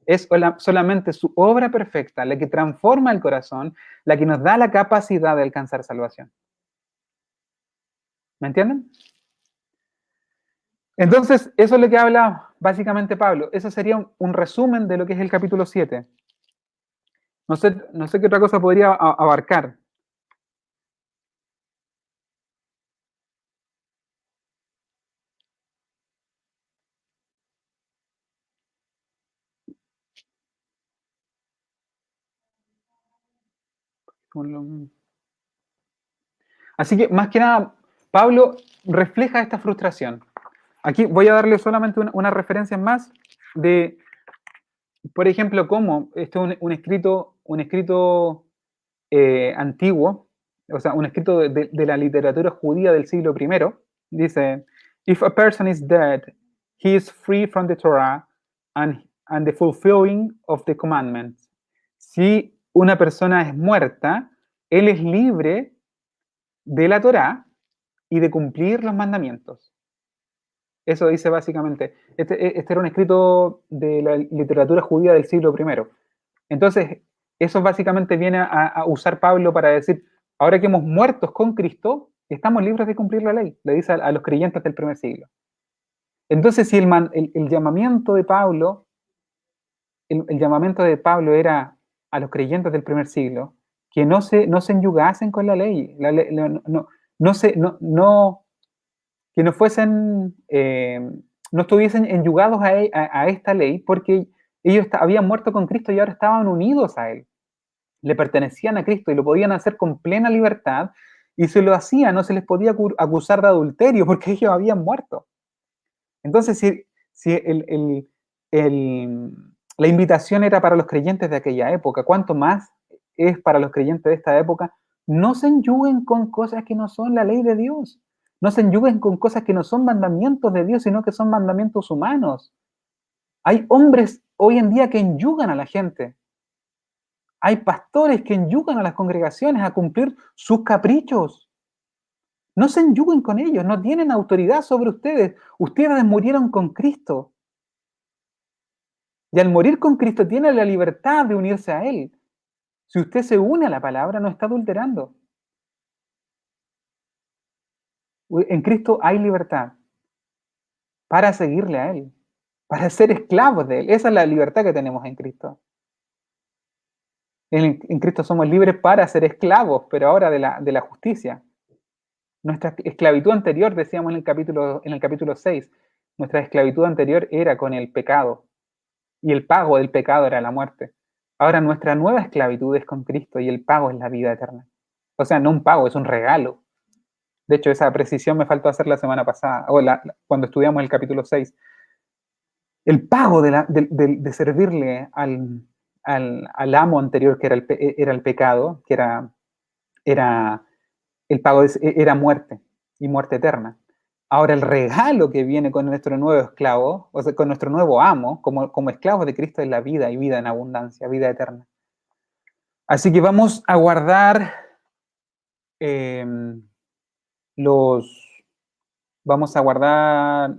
Es solamente su obra perfecta la que transforma el corazón, la que nos da la capacidad de alcanzar salvación. ¿Me entienden? Entonces, eso es lo que habla básicamente Pablo. Eso sería un resumen de lo que es el capítulo 7. No sé qué otra cosa podría abarcar. Así que, más que nada, Pablo refleja esta frustración. Aquí voy a darle solamente una referencia más de, por ejemplo, cómo esto es un escrito antiguo, o sea, un escrito de la literatura judía del siglo I, dice, if a person is dead, he is free from the Torah and the fulfilling of the commandments. Si una persona es muerta, él es libre de la Torá y de cumplir los mandamientos. Eso dice básicamente. Este era un escrito de la literatura judía del siglo I. Entonces, eso básicamente viene a usar Pablo para decir, ahora que hemos muerto con Cristo, estamos libres de cumplir la ley, le dice a los creyentes del primer siglo. Entonces, si el llamamiento de Pablo, el llamamiento de Pablo era a los creyentes del primer siglo, que no se enyugasen con la ley, que no fuesen, no estuviesen enyugados a esta ley, porque ellos habían muerto con Cristo y ahora estaban unidos a Él. Le pertenecían a Cristo y lo podían hacer con plena libertad, y si lo hacían, no se les podía acusar de adulterio porque ellos habían muerto. Entonces, si la invitación era para los creyentes de aquella época, ¿cuánto más es para los creyentes de esta época? No se enyuguen con cosas que no son la ley de Dios. No se enyuguen con cosas que no son mandamientos de Dios, sino que son mandamientos humanos. Hay hombres hoy en día que enyugan a la gente. Hay pastores que enyugan a las congregaciones a cumplir sus caprichos. No se enyuguen con ellos, no tienen autoridad sobre ustedes. Ustedes murieron con Cristo. Y al morir con Cristo tienen la libertad de unirse a Él. Si usted se une a la palabra, no está adulterando. En Cristo hay libertad para seguirle a Él, para ser esclavos de Él. Esa es la libertad que tenemos en Cristo. En Cristo somos libres para ser esclavos, pero ahora de la justicia. Nuestra esclavitud anterior, decíamos en el capítulo 6, nuestra esclavitud anterior era con el pecado, y el pago del pecado era la muerte. Ahora nuestra nueva esclavitud es con Cristo y el pago es la vida eterna. O sea, no un pago, es un regalo. De hecho, esa precisión me faltó hacer la semana pasada, cuando estudiamos el capítulo 6. El pago de servirle al amo anterior, que era el pecado, que era el pago era muerte y muerte eterna. Ahora el regalo que viene con nuestro nuevo esclavo, o sea, con nuestro nuevo amo, como esclavos de Cristo, es la vida y vida en abundancia, vida eterna. Así que vamos a guardar vamos a guardar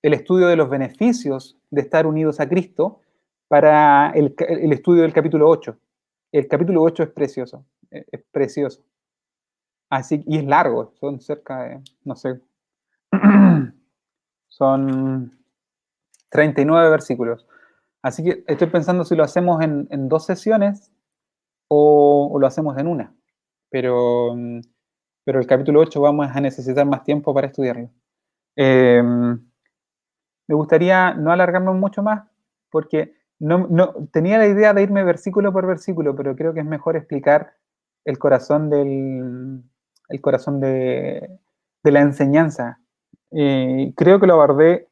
el estudio de los beneficios de estar unidos a Cristo para el estudio del capítulo 8. El capítulo 8 es precioso, es precioso. Así, y es largo, son cerca de, no sé, son 39 versículos. Así que estoy pensando si lo hacemos en 2 sesiones o lo hacemos en una. Pero el capítulo 8 vamos a necesitar más tiempo para estudiarlo. Me gustaría no alargarme mucho más, porque tenía la idea de irme versículo por versículo, pero creo que es mejor explicar el corazón el corazón de la enseñanza. Creo que lo abordé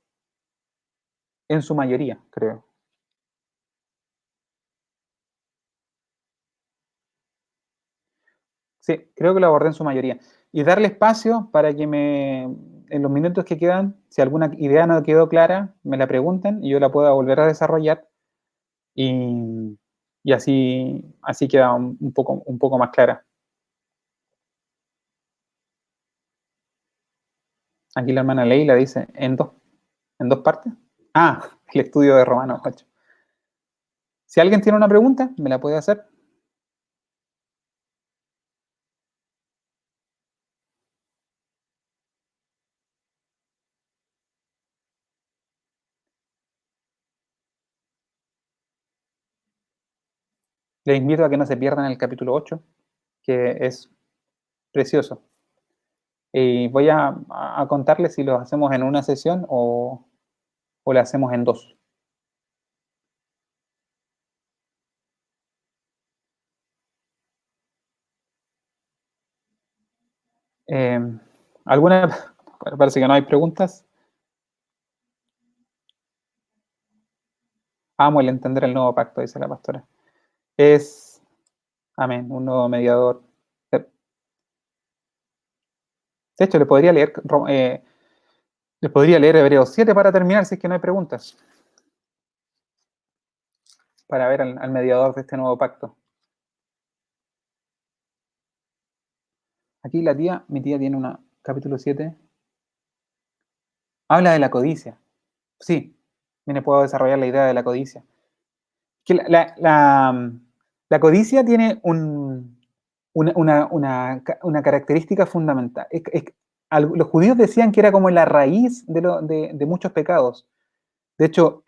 en su mayoría, creo. Sí, creo que lo abordé en su mayoría. Y darle espacio para que en los minutos que quedan, si alguna idea no quedó clara, me la pregunten y yo la pueda volver a desarrollar y así queda un poco más clara. Aquí la hermana Leila dice, ¿en dos partes? Ah, el estudio de Romanos 8. Si alguien tiene una pregunta, me la puede hacer. Les invito a que no se pierdan el capítulo 8, que es precioso. Y voy a contarles si lo hacemos en una sesión o lo hacemos en 2. ¿Alguna? Parece que no hay preguntas. Amo el entender el nuevo pacto, dice la pastora. Amén, un nuevo mediador. De hecho, le podría leer Hebreos 7 para terminar, si es que no hay preguntas. Para ver al mediador de este nuevo pacto. Aquí mi tía tiene capítulo 7. Habla de la codicia. Sí, viene, puedo desarrollar la idea de la codicia. Que la codicia tiene una característica fundamental. Los judíos decían que era como la raíz de muchos pecados. De hecho,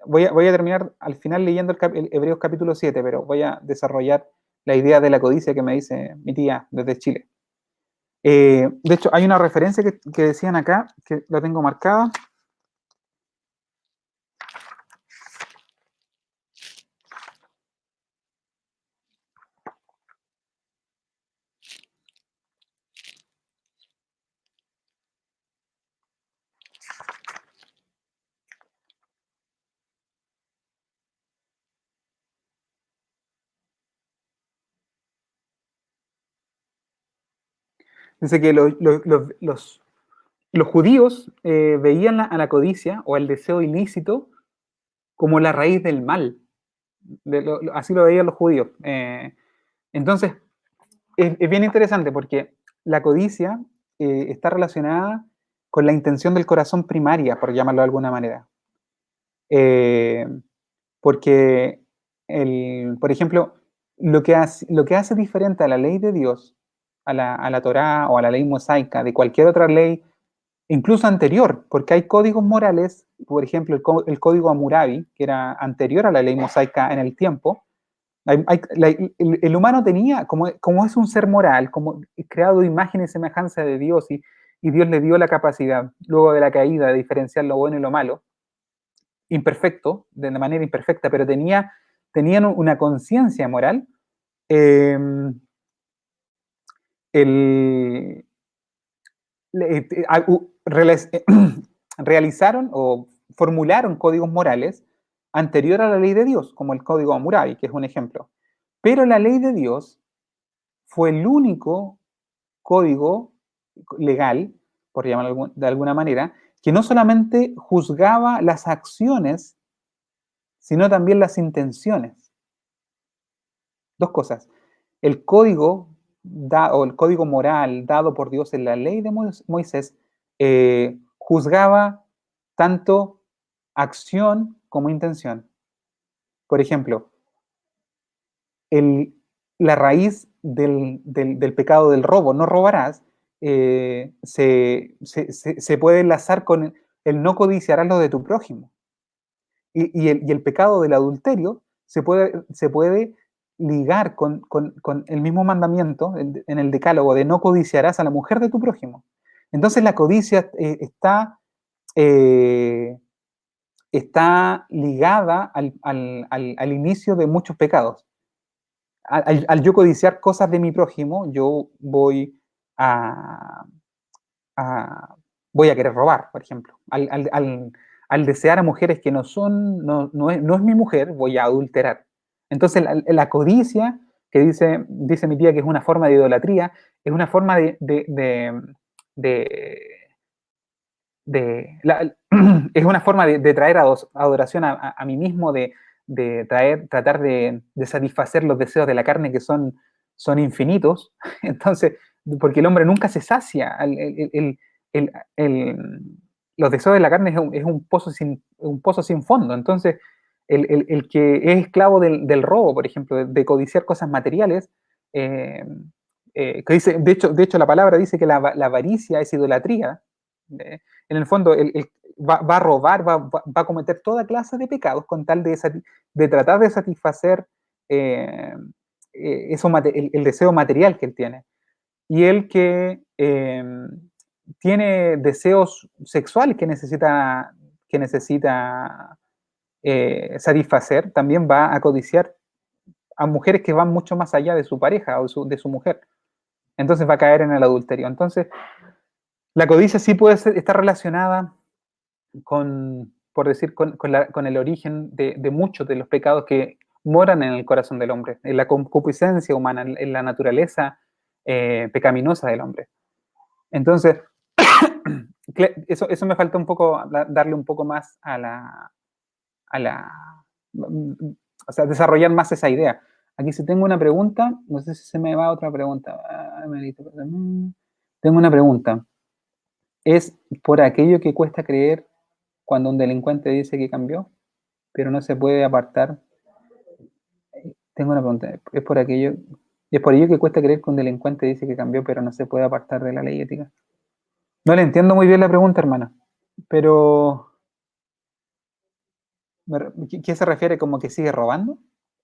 voy a terminar al final leyendo el Hebreos capítulo 7, pero voy a desarrollar la idea de la codicia que me dice mi tía desde Chile. De hecho, hay una referencia que decían acá, que la tengo marcada. Dice que los judíos veían a la codicia o el deseo ilícito como la raíz del mal. Así lo veían los judíos. Entonces, es bien interesante porque la codicia está relacionada con la intención del corazón primaria, por llamarlo de alguna manera. Porque por ejemplo, lo que hace diferente a la ley de Dios, a la Torá o a la ley mosaica, de cualquier otra ley, incluso anterior, porque hay códigos morales, por ejemplo, el código Hammurabi, que era anterior a la ley mosaica en el tiempo. El humano tenía, como es un ser moral, como creado de imagen y semejanza de Dios, y Dios le dio la capacidad, luego de la caída, de diferenciar lo bueno y lo malo, imperfecto, de manera imperfecta, pero tenían una conciencia moral. eh, el, realizaron o formularon códigos morales anterior a la ley de Dios, como el código Hammurabi, que es un ejemplo. Pero la ley de Dios fue el único código legal, por llamarlo de alguna manera, que no solamente juzgaba las acciones, sino también las intenciones. Dos cosas. El código o el código moral dado por Dios en la ley de Moisés juzgaba tanto acción como intención. Por ejemplo, la raíz del pecado del robo, no robarás, se puede enlazar con el no codiciarás lo de tu prójimo. Y el pecado del adulterio se puede ligar con el mismo mandamiento en el decálogo de no codiciarás a la mujer de tu prójimo. Entonces la codicia eh, está ligada al inicio de muchos pecados. Al yo codiciar cosas de mi prójimo, yo a, voy a querer robar, por ejemplo. Al desear a mujeres que no es mi mujer, voy a adulterar. Entonces la codicia, que dice mi tía que es una forma de idolatría, es una forma de, es una forma de traer adoración a mí mismo, tratar de satisfacer los deseos de la carne que son infinitos. Entonces, porque el hombre nunca se sacia. El- el- los deseos de la carne es un pozo sin fondo. Entonces, el que es esclavo del robo, por ejemplo, de codiciar cosas materiales, eh, que dice, de hecho, la palabra dice que la avaricia es idolatría. eh, en el fondo, va a robar, va a cometer toda clase de pecados con tal de tratar de satisfacer eh, el deseo material que él tiene. Y el que tiene deseos sexuales que necesita satisfacer, también va a codiciar a mujeres que van mucho más allá de su pareja o de su mujer. Entonces va a caer en el adulterio. Entonces, la codicia sí puede estar relacionada por decir, con el origen de muchos de los pecados que moran en el corazón del hombre, en la concupiscencia humana, en la naturaleza pecaminosa del hombre. Entonces, eso me falta un poco, darle un poco más a la, o sea, desarrollar más esa idea. Aquí si tengo una pregunta, no sé si se me va otra pregunta. Tengo una pregunta. ¿Es por aquello que cuesta creer cuando un delincuente dice que cambió, pero no se puede apartar? Tengo una pregunta. ¿Es por ello que cuesta creer que un delincuente dice que cambió, pero no se puede apartar de la ley ética? No le entiendo muy bien la pregunta, hermana, pero ¿qué se refiere como que sigue robando?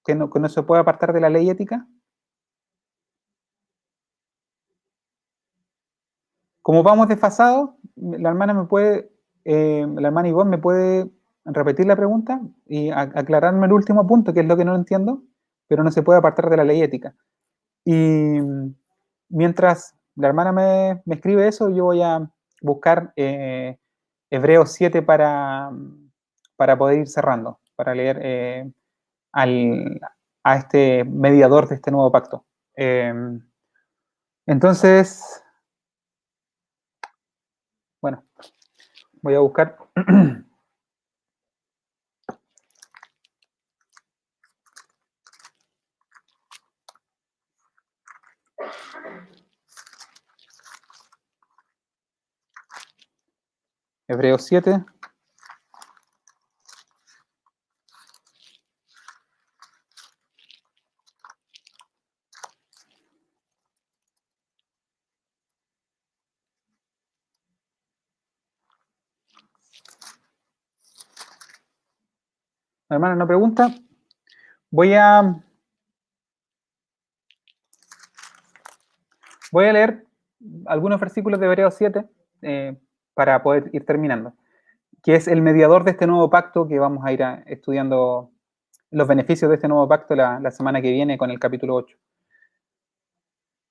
Que no se puede apartar de la ley ética? Como vamos desfasados, la hermana Ivonne me puede repetir la pregunta y aclararme el último punto, que es lo que no entiendo, pero no se puede apartar de la ley ética. Y mientras la hermana me escribe eso, yo voy a buscar Hebreos 7 para poder ir cerrando, para leer al, a este mediador de este nuevo pacto. Eh, entonces, bueno, voy a buscar Hebreos 7. La hermana no pregunta. Voy a leer algunos versículos de Hebreos 7 para poder ir terminando, que es el mediador de este nuevo pacto que vamos a ir estudiando los beneficios de este nuevo pacto la semana que viene con el capítulo 8.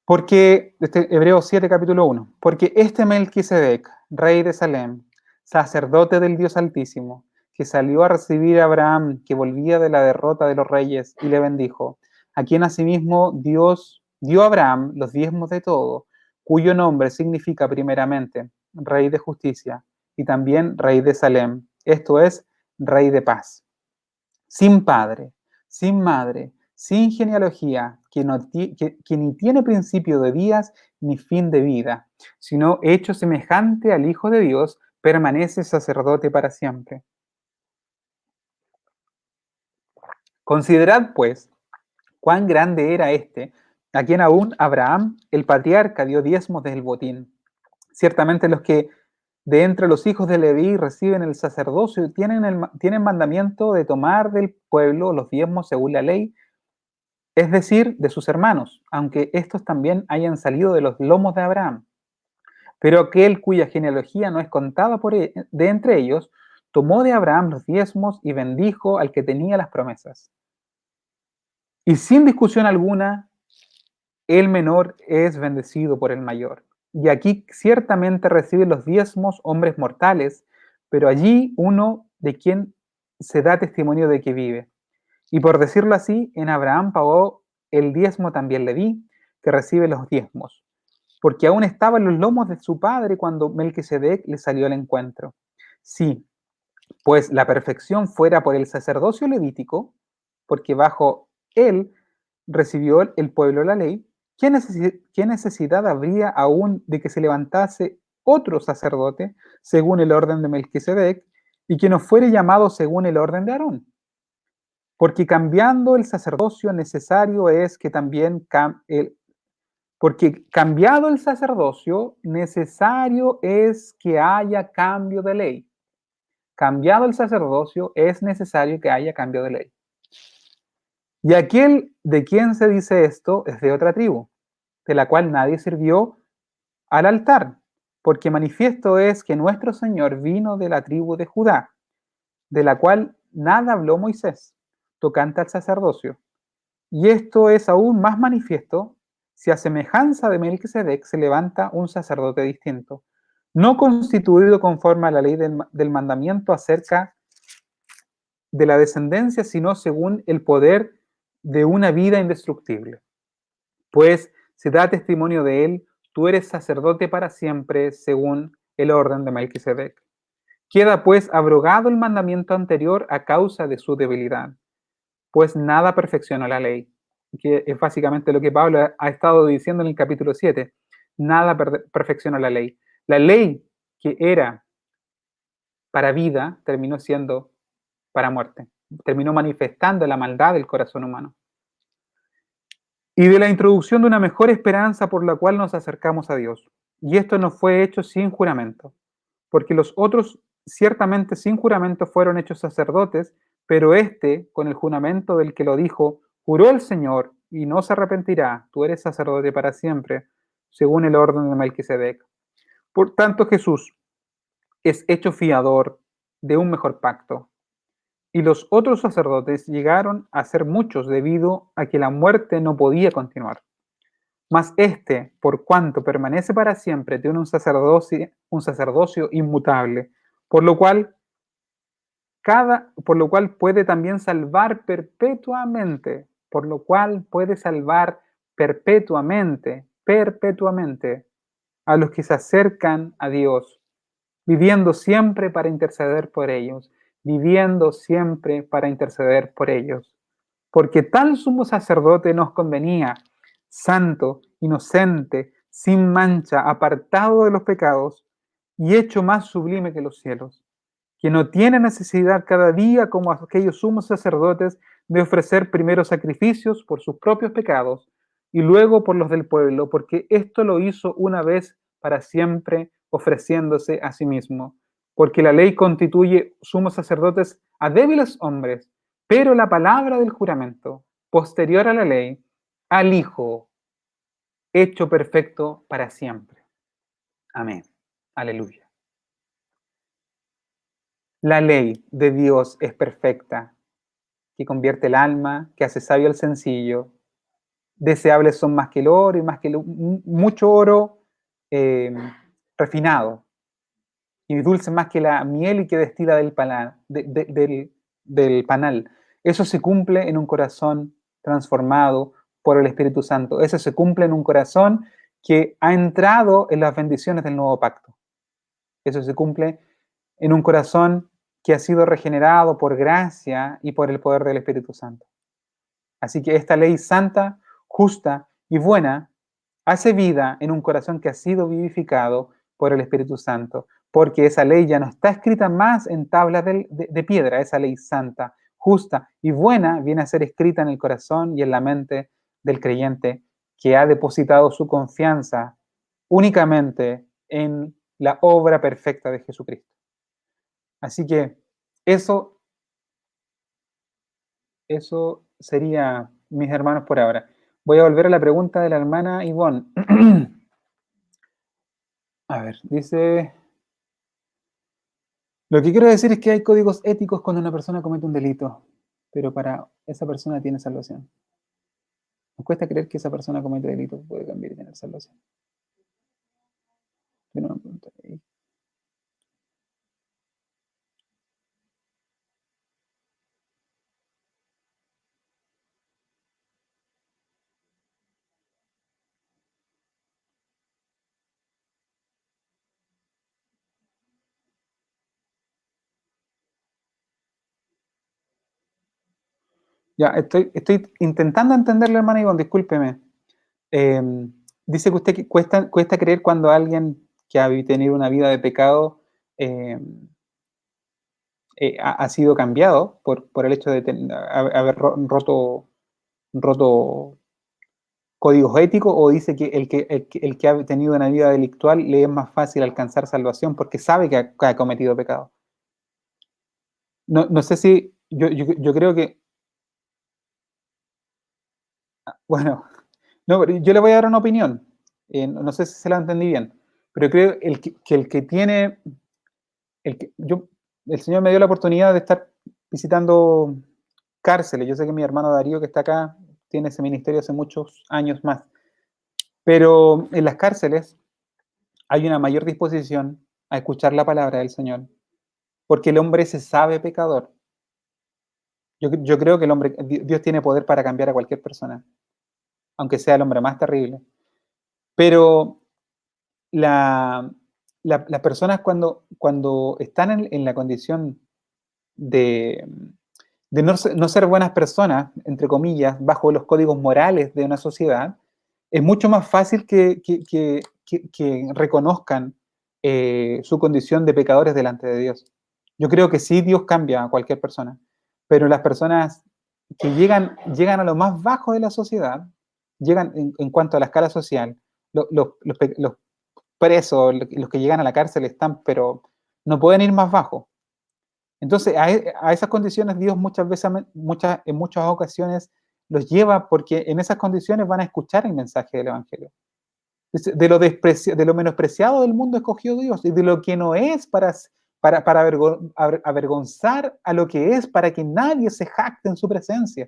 Porque, Hebreos 7, capítulo 1, porque este Melquisedec, rey de Salem, sacerdote del Dios Altísimo, que salió a recibir a Abraham, que volvía de la derrota de los reyes, y le bendijo, a quien asimismo Dios dio a Abraham los diezmos de todo, cuyo nombre significa primeramente rey de justicia, y también rey de Salem, esto es, rey de paz, sin padre, sin madre, sin genealogía, que ni tiene principio de días ni fin de vida, sino hecho semejante al Hijo de Dios, permanece sacerdote para siempre. Considerad, pues, cuán grande era este, a quien aún Abraham, el patriarca, dio diezmos del botín. Ciertamente los que de entre los hijos de Leví reciben el sacerdocio tienen mandamiento de tomar del pueblo los diezmos según la ley, es decir, de sus hermanos, aunque estos también hayan salido de los lomos de Abraham. Pero aquel cuya genealogía no es contada de entre ellos, tomó de Abraham los diezmos y bendijo al que tenía las promesas. Y sin discusión alguna, el menor es bendecido por el mayor. Y aquí ciertamente reciben los diezmos hombres mortales, pero allí uno de quien se da testimonio de que vive. Y por decirlo así, en Abraham pagó el diezmo también Leví, que recibe los diezmos, porque aún estaba en los lomos de su padre cuando Melquisedec le salió al encuentro. Sí, pues la perfección fuera por el sacerdocio levítico, porque bajo él recibió el pueblo la ley, ¿qué necesidad habría aún de que se levantase otro sacerdote según el orden de Melquisedec y que no fuere llamado según el orden de Aarón? Porque cambiando el sacerdocio necesario es que también porque cambiado el sacerdocio necesario es que haya cambio de ley. Cambiado el sacerdocio es necesario que haya cambio de ley. Y aquel de quien se dice esto es de otra tribu, de la cual nadie sirvió al altar, porque manifiesto es que nuestro Señor vino de la tribu de Judá, de la cual nada habló Moisés, tocante al sacerdocio. Y esto es aún más manifiesto si a semejanza de Melquisedec se levanta un sacerdote distinto, no constituido conforme a la ley del mandamiento acerca de la descendencia, sino según el poder de una vida indestructible. Pues se da testimonio de él, tú eres sacerdote para siempre, según el orden de Melquisedec. Queda pues abrogado el mandamiento anterior a causa de su debilidad, pues nada perfecciona la ley, que es básicamente lo que Pablo ha estado diciendo en el capítulo 7. Nada perfecciona la ley. La ley que era para vida terminó siendo para muerte. Terminó manifestando la maldad del corazón humano. Y de la introducción de una mejor esperanza por la cual nos acercamos a Dios. Y esto no fue hecho sin juramento, porque los otros ciertamente sin juramento fueron hechos sacerdotes, pero este, con el juramento del que lo dijo, juró el Señor y no se arrepentirá, tú eres sacerdote para siempre, según el orden de Melquisedec. Por tanto, Jesús es hecho fiador de un mejor pacto. Y los otros sacerdotes llegaron a ser muchos debido a que la muerte no podía continuar. Mas este, por cuanto permanece para siempre, tiene un sacerdocio inmutable, por lo cual puede también salvar perpetuamente, por lo cual puede salvar perpetuamente a los que se acercan a Dios, viviendo siempre para interceder por ellos, viviendo siempre para interceder por ellos. Porque tal sumo sacerdote nos convenía, santo, inocente, sin mancha, apartado de los pecados y hecho más sublime que los cielos, que no tiene necesidad cada día, como aquellos sumos sacerdotes, de ofrecer primero sacrificios por sus propios pecados y luego por los del pueblo, porque esto lo hizo una vez para siempre, ofreciéndose a sí mismo. Porque la ley constituye sumos sacerdotes a débiles hombres, Pero la palabra del juramento, posterior a la ley, al Hijo, hecho perfecto para siempre. Amén. Aleluya. La ley de Dios es perfecta, que convierte el alma, que hace sabio al sencillo. Deseables son más que el oro y más que mucho oro refinado. Y dulce más que la miel y que destila del panal. Eso se cumple en un corazón transformado por el Espíritu Santo. Eso se cumple en un corazón que ha entrado en las bendiciones del nuevo pacto. Eso se cumple en un corazón que ha sido regenerado por gracia y por el poder del Espíritu Santo. Así que esta ley santa, justa y buena hace vida en un corazón que ha sido vivificado por el Espíritu Santo, porque esa ley ya no está escrita más en tablas de piedra, esa ley santa, justa y buena viene a ser escrita en el corazón y en la mente del creyente que ha depositado su confianza únicamente en la obra perfecta de Jesucristo. Así que eso sería, mis hermanos, por ahora. Voy a volver a la pregunta de la hermana Ivonne. A ver, dice... Lo que quiero decir es que hay códigos éticos cuando una persona comete un delito, pero para esa persona tiene salvación. Nos cuesta creer que esa persona comete delito, puede cambiar y tener salvación. Yo no me pregunto ahí. Ya, estoy intentando entenderle, hermana Ivonne, discúlpeme. Eh, dice que usted que cuesta creer cuando alguien que ha tenido una vida de pecado ha sido cambiado por el hecho de haber roto códigos éticos, o dice que el que ha tenido una vida delictual le es más fácil alcanzar salvación porque sabe que ha cometido pecado. No sé si, yo creo que, bueno, no, pero yo le voy a dar una opinión, no sé si se la entendí bien, pero creo que el que tiene, el Señor me dio la oportunidad de estar visitando cárceles. Yo sé que mi hermano Darío, que está acá, tiene ese ministerio hace muchos años más, pero en las cárceles hay una mayor disposición a escuchar la palabra del Señor, porque el hombre se sabe pecador. Yo creo que Dios tiene poder para cambiar a cualquier persona, aunque sea el hombre más terrible. Pero las personas cuando están en la condición de no ser buenas personas, entre comillas, bajo los códigos morales de una sociedad, es mucho más fácil que reconozcan su condición de pecadores delante de Dios. Yo creo que sí, Dios cambia a cualquier persona, pero las personas que llegan a lo más bajo de la sociedad, llegan en cuanto a la escala social, los presos, los que llegan a la cárcel están, pero no pueden ir más bajo. Entonces, a esas condiciones Dios muchas veces, en muchas ocasiones los lleva porque en esas condiciones van a escuchar el mensaje del Evangelio. De lo menospreciado del mundo escogió Dios, y de lo que no es para avergonzar a lo que es, para que nadie se jacte en su presencia.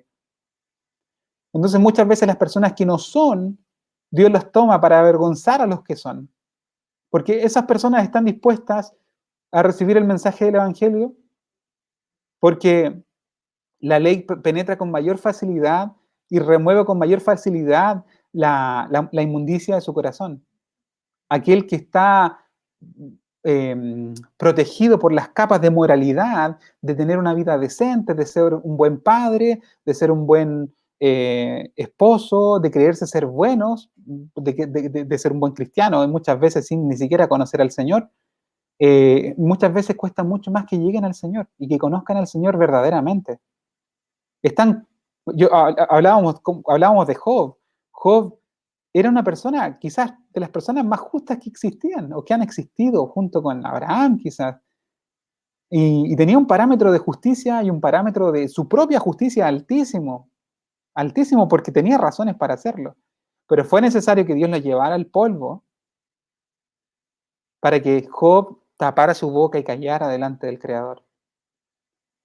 Entonces muchas veces las personas que no son, Dios las toma para avergonzar a los que son. Porque esas personas están dispuestas a recibir el mensaje del Evangelio porque la ley penetra con mayor facilidad y remueve con mayor facilidad la inmundicia de su corazón. Aquel que está protegido por las capas de moralidad, de tener una vida decente, de ser un buen padre, de ser un buen esposo, de creerse ser buenos, de ser un buen cristiano, y muchas veces sin ni siquiera conocer al Señor. Muchas veces cuesta mucho más que lleguen al Señor y que conozcan al Señor verdaderamente. Hablábamos de Job. Job era una persona, quizás de las personas más justas que existían o que han existido, junto con Abraham, quizás. y tenía un parámetro de justicia y un parámetro de su propia justicia altísimo, altísimo porque tenía razones para hacerlo. Pero fue necesario que Dios lo llevara al polvo para que Job tapara su boca y callara delante del Creador.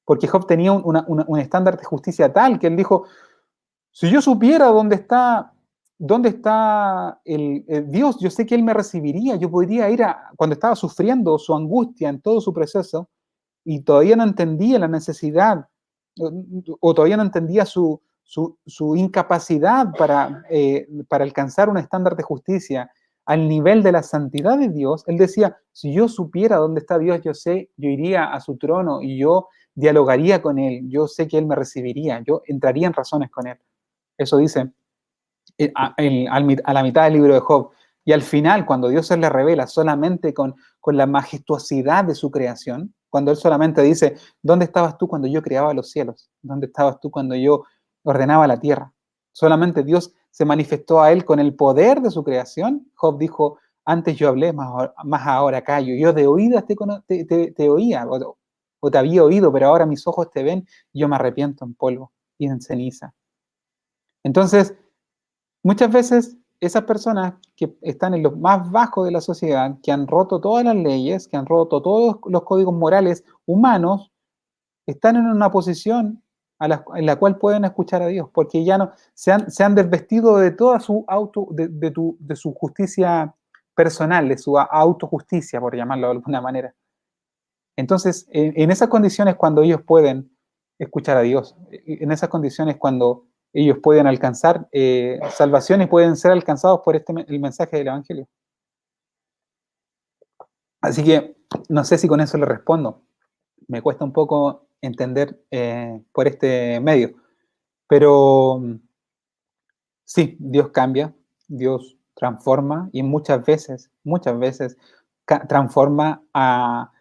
Porque Job tenía un estándar de justicia tal que él dijo, si yo supiera dónde está el Dios, yo sé que Él me recibiría, yo podría ir cuando estaba sufriendo su angustia en todo su proceso, y todavía no entendía la necesidad, o todavía no entendía su incapacidad para alcanzar un estándar de justicia al nivel de la santidad de Dios, él decía, si yo supiera dónde está Dios, yo iría a su trono y yo dialogaría con Él, yo sé que Él me recibiría, yo entraría en razones con Él. Eso dice a la mitad del libro de Job. Y al final, cuando Dios se le revela solamente con la majestuosidad de su creación, cuando Él solamente dice, ¿dónde estabas tú cuando yo creaba los cielos? ¿Dónde estabas tú cuando yo ordenaba la tierra? Solamente Dios se manifestó a Él con el poder de su creación. Job dijo, antes yo hablé, más ahora callo. Yo de oídas te oía, o te había oído, pero ahora mis ojos te ven y yo me arrepiento en polvo y en ceniza. Entonces, muchas veces esas personas que están en lo más bajo de la sociedad, que han roto todas las leyes, que han roto todos los códigos morales humanos, están en una posición en la cual pueden escuchar a Dios, porque ya no se han desvestido de toda su de su justicia personal, de su autojusticia, por llamarlo de alguna manera. Entonces, en esas condiciones cuando ellos pueden escuchar a Dios, en esas condiciones cuando ellos pueden alcanzar salvación y pueden ser alcanzados por el mensaje del Evangelio. Así que no sé si con eso le respondo. Me cuesta un poco entender por este medio. Pero sí, Dios cambia, Dios transforma y muchas veces transforma a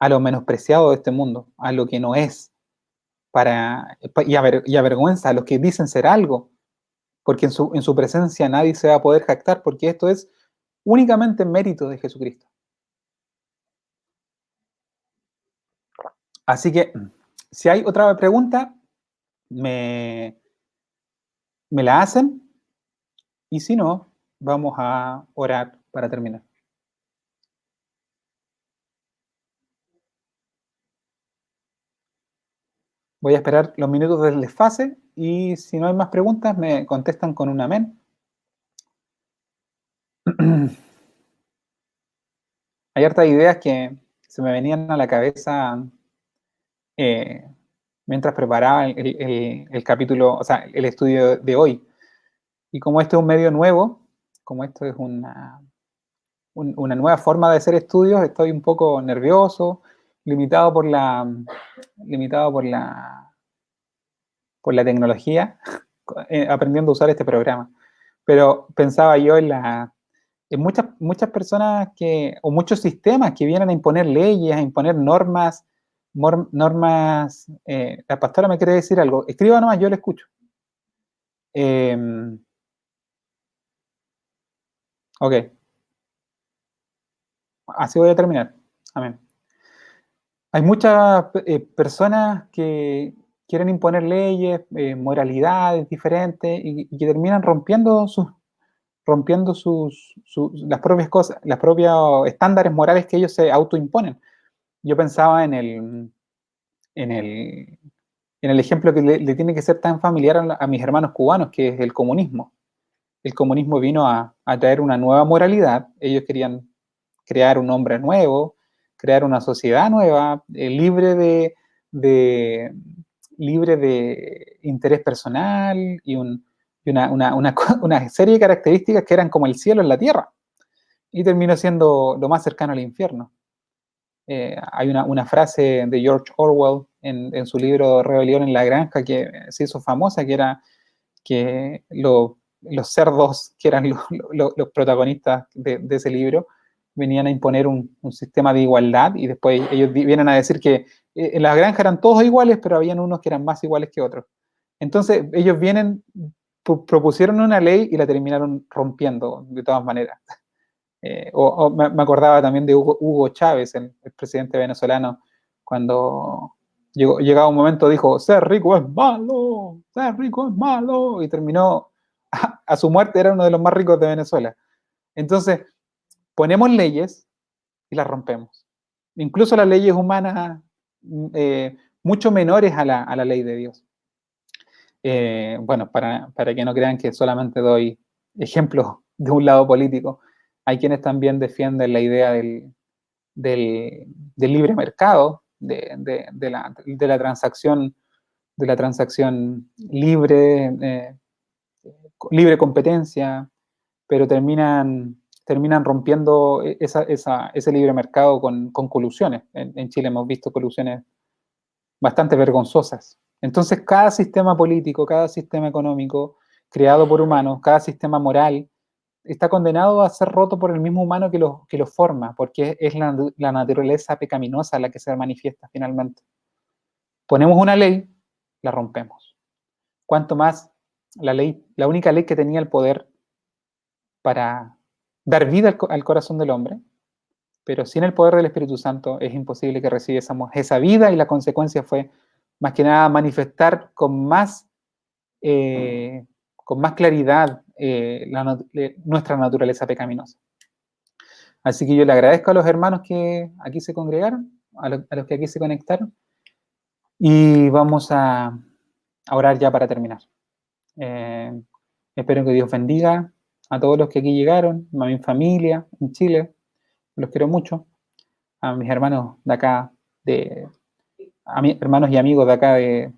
lo menospreciado de este mundo, a lo que no es, y avergüenza a los que dicen ser algo, porque en su presencia nadie se va a poder jactar, porque esto es únicamente mérito de Jesucristo. Así que, si hay otra pregunta, me la hacen, y si no, vamos a orar para terminar. Voy a esperar los minutos del desfase y si no hay más preguntas me contestan con un amén. Hay hartas ideas que se me venían a la cabeza mientras preparaba el capítulo, o sea, el estudio de hoy. Y como este es un medio nuevo, como esto es una nueva forma de hacer estudios, estoy un poco nervioso, limitado por la tecnología, aprendiendo a usar este programa. Pero pensaba yo en muchas personas o muchos sistemas que vienen a imponer leyes, a imponer normas. La pastora me quiere decir algo. Escriba nomás, yo le escucho. Ok. Así voy a terminar. Amén. Hay muchas personas que quieren imponer leyes, moralidades diferentes y que terminan rompiendo las propias cosas, las propios estándares morales que ellos se autoimponen. Yo pensaba en el ejemplo que le tiene que ser tan familiar a mis hermanos cubanos, que es el comunismo. El comunismo vino a traer una nueva moralidad. Ellos querían crear un hombre nuevo, crear una sociedad nueva, libre de interés personal y una serie de características que eran como el cielo en la tierra. Y terminó siendo lo más cercano al infierno. Hay una frase de George Orwell en su libro Rebelión en la Granja que se hizo famosa, que era que los cerdos, que eran los protagonistas de ese libro, venían a imponer un sistema de igualdad y después ellos vienen a decir que en la granja eran todos iguales, pero habían unos que eran más iguales que otros. Entonces ellos propusieron una ley y la terminaron rompiendo de todas maneras. Me acordaba también de Hugo Chávez, el presidente venezolano, Cuando llegaba un momento dijo, ser rico es malo, ser rico es malo, y terminó, a su muerte era uno de los más ricos de Venezuela. Entonces, ponemos leyes y las rompemos. Incluso las leyes humanas mucho menores a la ley de Dios. Bueno, para que no crean que solamente doy ejemplos de un lado político, hay quienes también defienden la idea del libre mercado, de la transacción, libre, libre competencia, pero terminan rompiendo ese libre mercado con colusiones. En Chile hemos visto colusiones bastante vergonzosas. Entonces, cada sistema político, cada sistema económico creado por humanos, cada sistema moral, está condenado a ser roto por el mismo humano que lo forma, porque es la naturaleza pecaminosa la que se manifiesta finalmente. Ponemos una ley, la rompemos. Cuanto más la única ley que tenía el poder para dar vida al corazón del hombre, pero sin el poder del Espíritu Santo es imposible que recibiésemos esa vida, y la consecuencia fue más que nada manifestar con más claridad nuestra naturaleza pecaminosa. Así que yo le agradezco a los hermanos que aquí se congregaron, a los que aquí se conectaron, y vamos a orar ya para terminar. Espero que Dios bendiga a todos los que aquí llegaron, a mi familia en Chile, los quiero mucho, a mis hermanos de acá, a mis hermanos y amigos de acá de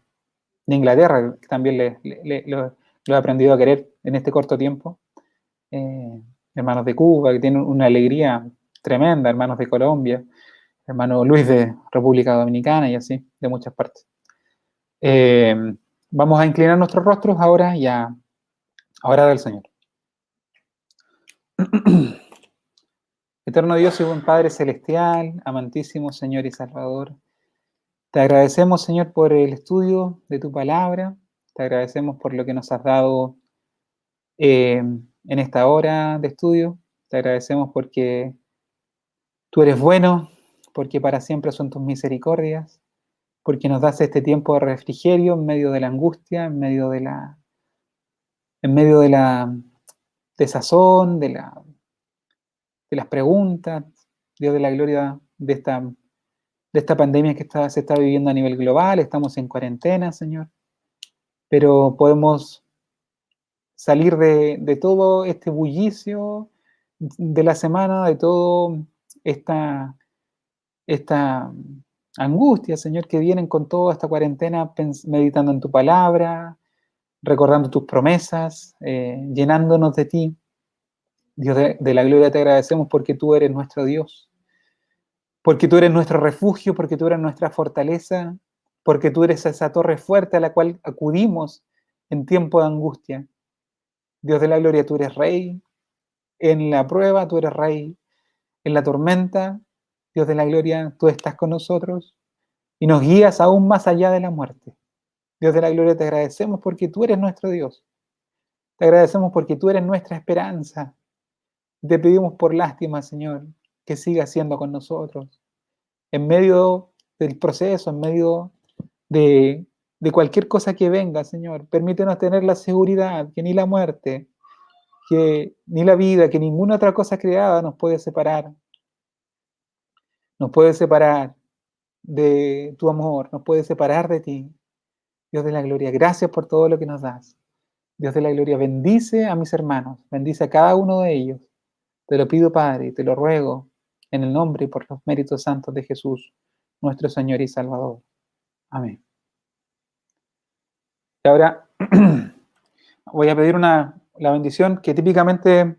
Inglaterra, que también lo he aprendido a querer en este corto tiempo, hermanos de Cuba, que tienen una alegría tremenda, hermanos de Colombia, hermano Luis de República Dominicana y así, de muchas partes. Vamos a inclinar nuestros rostros ahora y a orar al Señor. Eterno Dios y buen Padre Celestial, amantísimo Señor y Salvador, te agradecemos, Señor, por el estudio de tu palabra, te agradecemos por lo que nos has dado en esta hora de estudio, te agradecemos porque tú eres bueno, porque para siempre son tus misericordias, porque nos das este tiempo de refrigerio en medio de la angustia, en medio de la desazón, de las preguntas, Dios de la gloria, de esta pandemia que se está viviendo a nivel global. Estamos en cuarentena, Señor, pero podemos salir de todo este bullicio de la semana, de todo esta angustia, Señor, que vienen con toda esta cuarentena, meditando en tu palabra, recordando tus promesas, llenándonos de ti. Dios de la gloria, te agradecemos porque tú eres nuestro Dios, porque tú eres nuestro refugio, porque tú eres nuestra fortaleza, porque tú eres esa torre fuerte a la cual acudimos en tiempo de angustia. Dios de la gloria, tú eres Rey en la prueba, tú eres Rey en la tormenta. Dios de la gloria, tú estás con nosotros y nos guías aún más allá de la muerte. Dios de la gloria, te agradecemos porque tú eres nuestro Dios. Te agradecemos porque tú eres nuestra esperanza. Te pedimos por lástima, Señor, que sigas siendo con nosotros. En medio del proceso, en medio de cualquier cosa que venga, Señor, permítenos tener la seguridad que ni la muerte, que ni la vida, que ninguna otra cosa creada nos puede separar. Nos puede separar de tu amor, nos puede separar de ti. Dios de la gloria, gracias por todo lo que nos das. Dios de la gloria, bendice a mis hermanos, bendice a cada uno de ellos. Te lo pido, Padre, y te lo ruego en el nombre y por los méritos santos de Jesús, nuestro Señor y Salvador. Amén. Y ahora voy a pedir la bendición que típicamente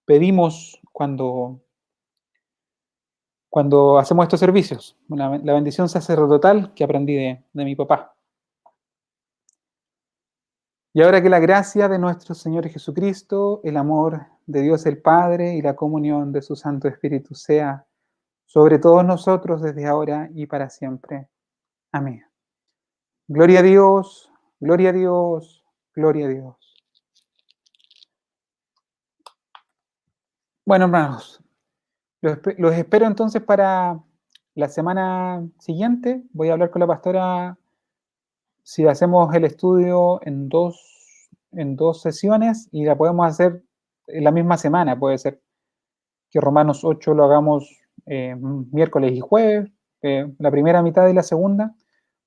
pedimos cuando hacemos estos servicios. La bendición sacerdotal que aprendí de mi papá. Y ahora que la gracia de nuestro Señor Jesucristo, el amor de Dios el Padre y la comunión de su Santo Espíritu sea sobre todos nosotros desde ahora y para siempre. Amén. Gloria a Dios, gloria a Dios, gloria a Dios. Bueno, hermanos, los espero entonces para la semana siguiente voy a hablar con la pastora si hacemos el estudio en dos sesiones y la podemos hacer en la misma semana. Puede ser que Romanos 8 lo hagamos miércoles y jueves, la primera mitad y la segunda,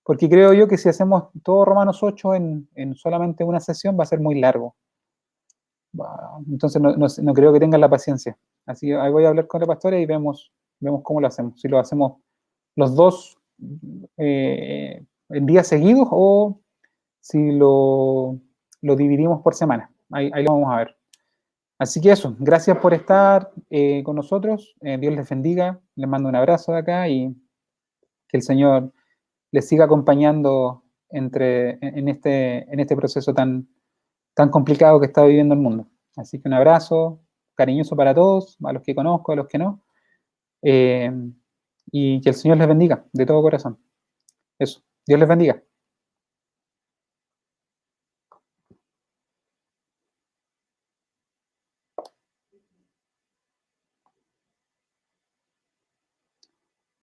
porque creo yo que si hacemos todo Romanos 8 en solamente una sesión va a ser muy largo. Entonces no creo que tengan la paciencia. Así que ahí voy a hablar con la pastora y vemos cómo lo hacemos. Si lo hacemos los dos en días seguidos o si lo dividimos por semana. Ahí lo vamos a ver. Así que eso, gracias por estar con nosotros. Dios les bendiga. Les mando un abrazo de acá y que el Señor les siga acompañando en este proceso tan complicado que está viviendo el mundo. Así que un abrazo cariñoso para todos, a los que conozco, a los que no. Y que el Señor les bendiga de todo corazón. Eso, Dios les bendiga.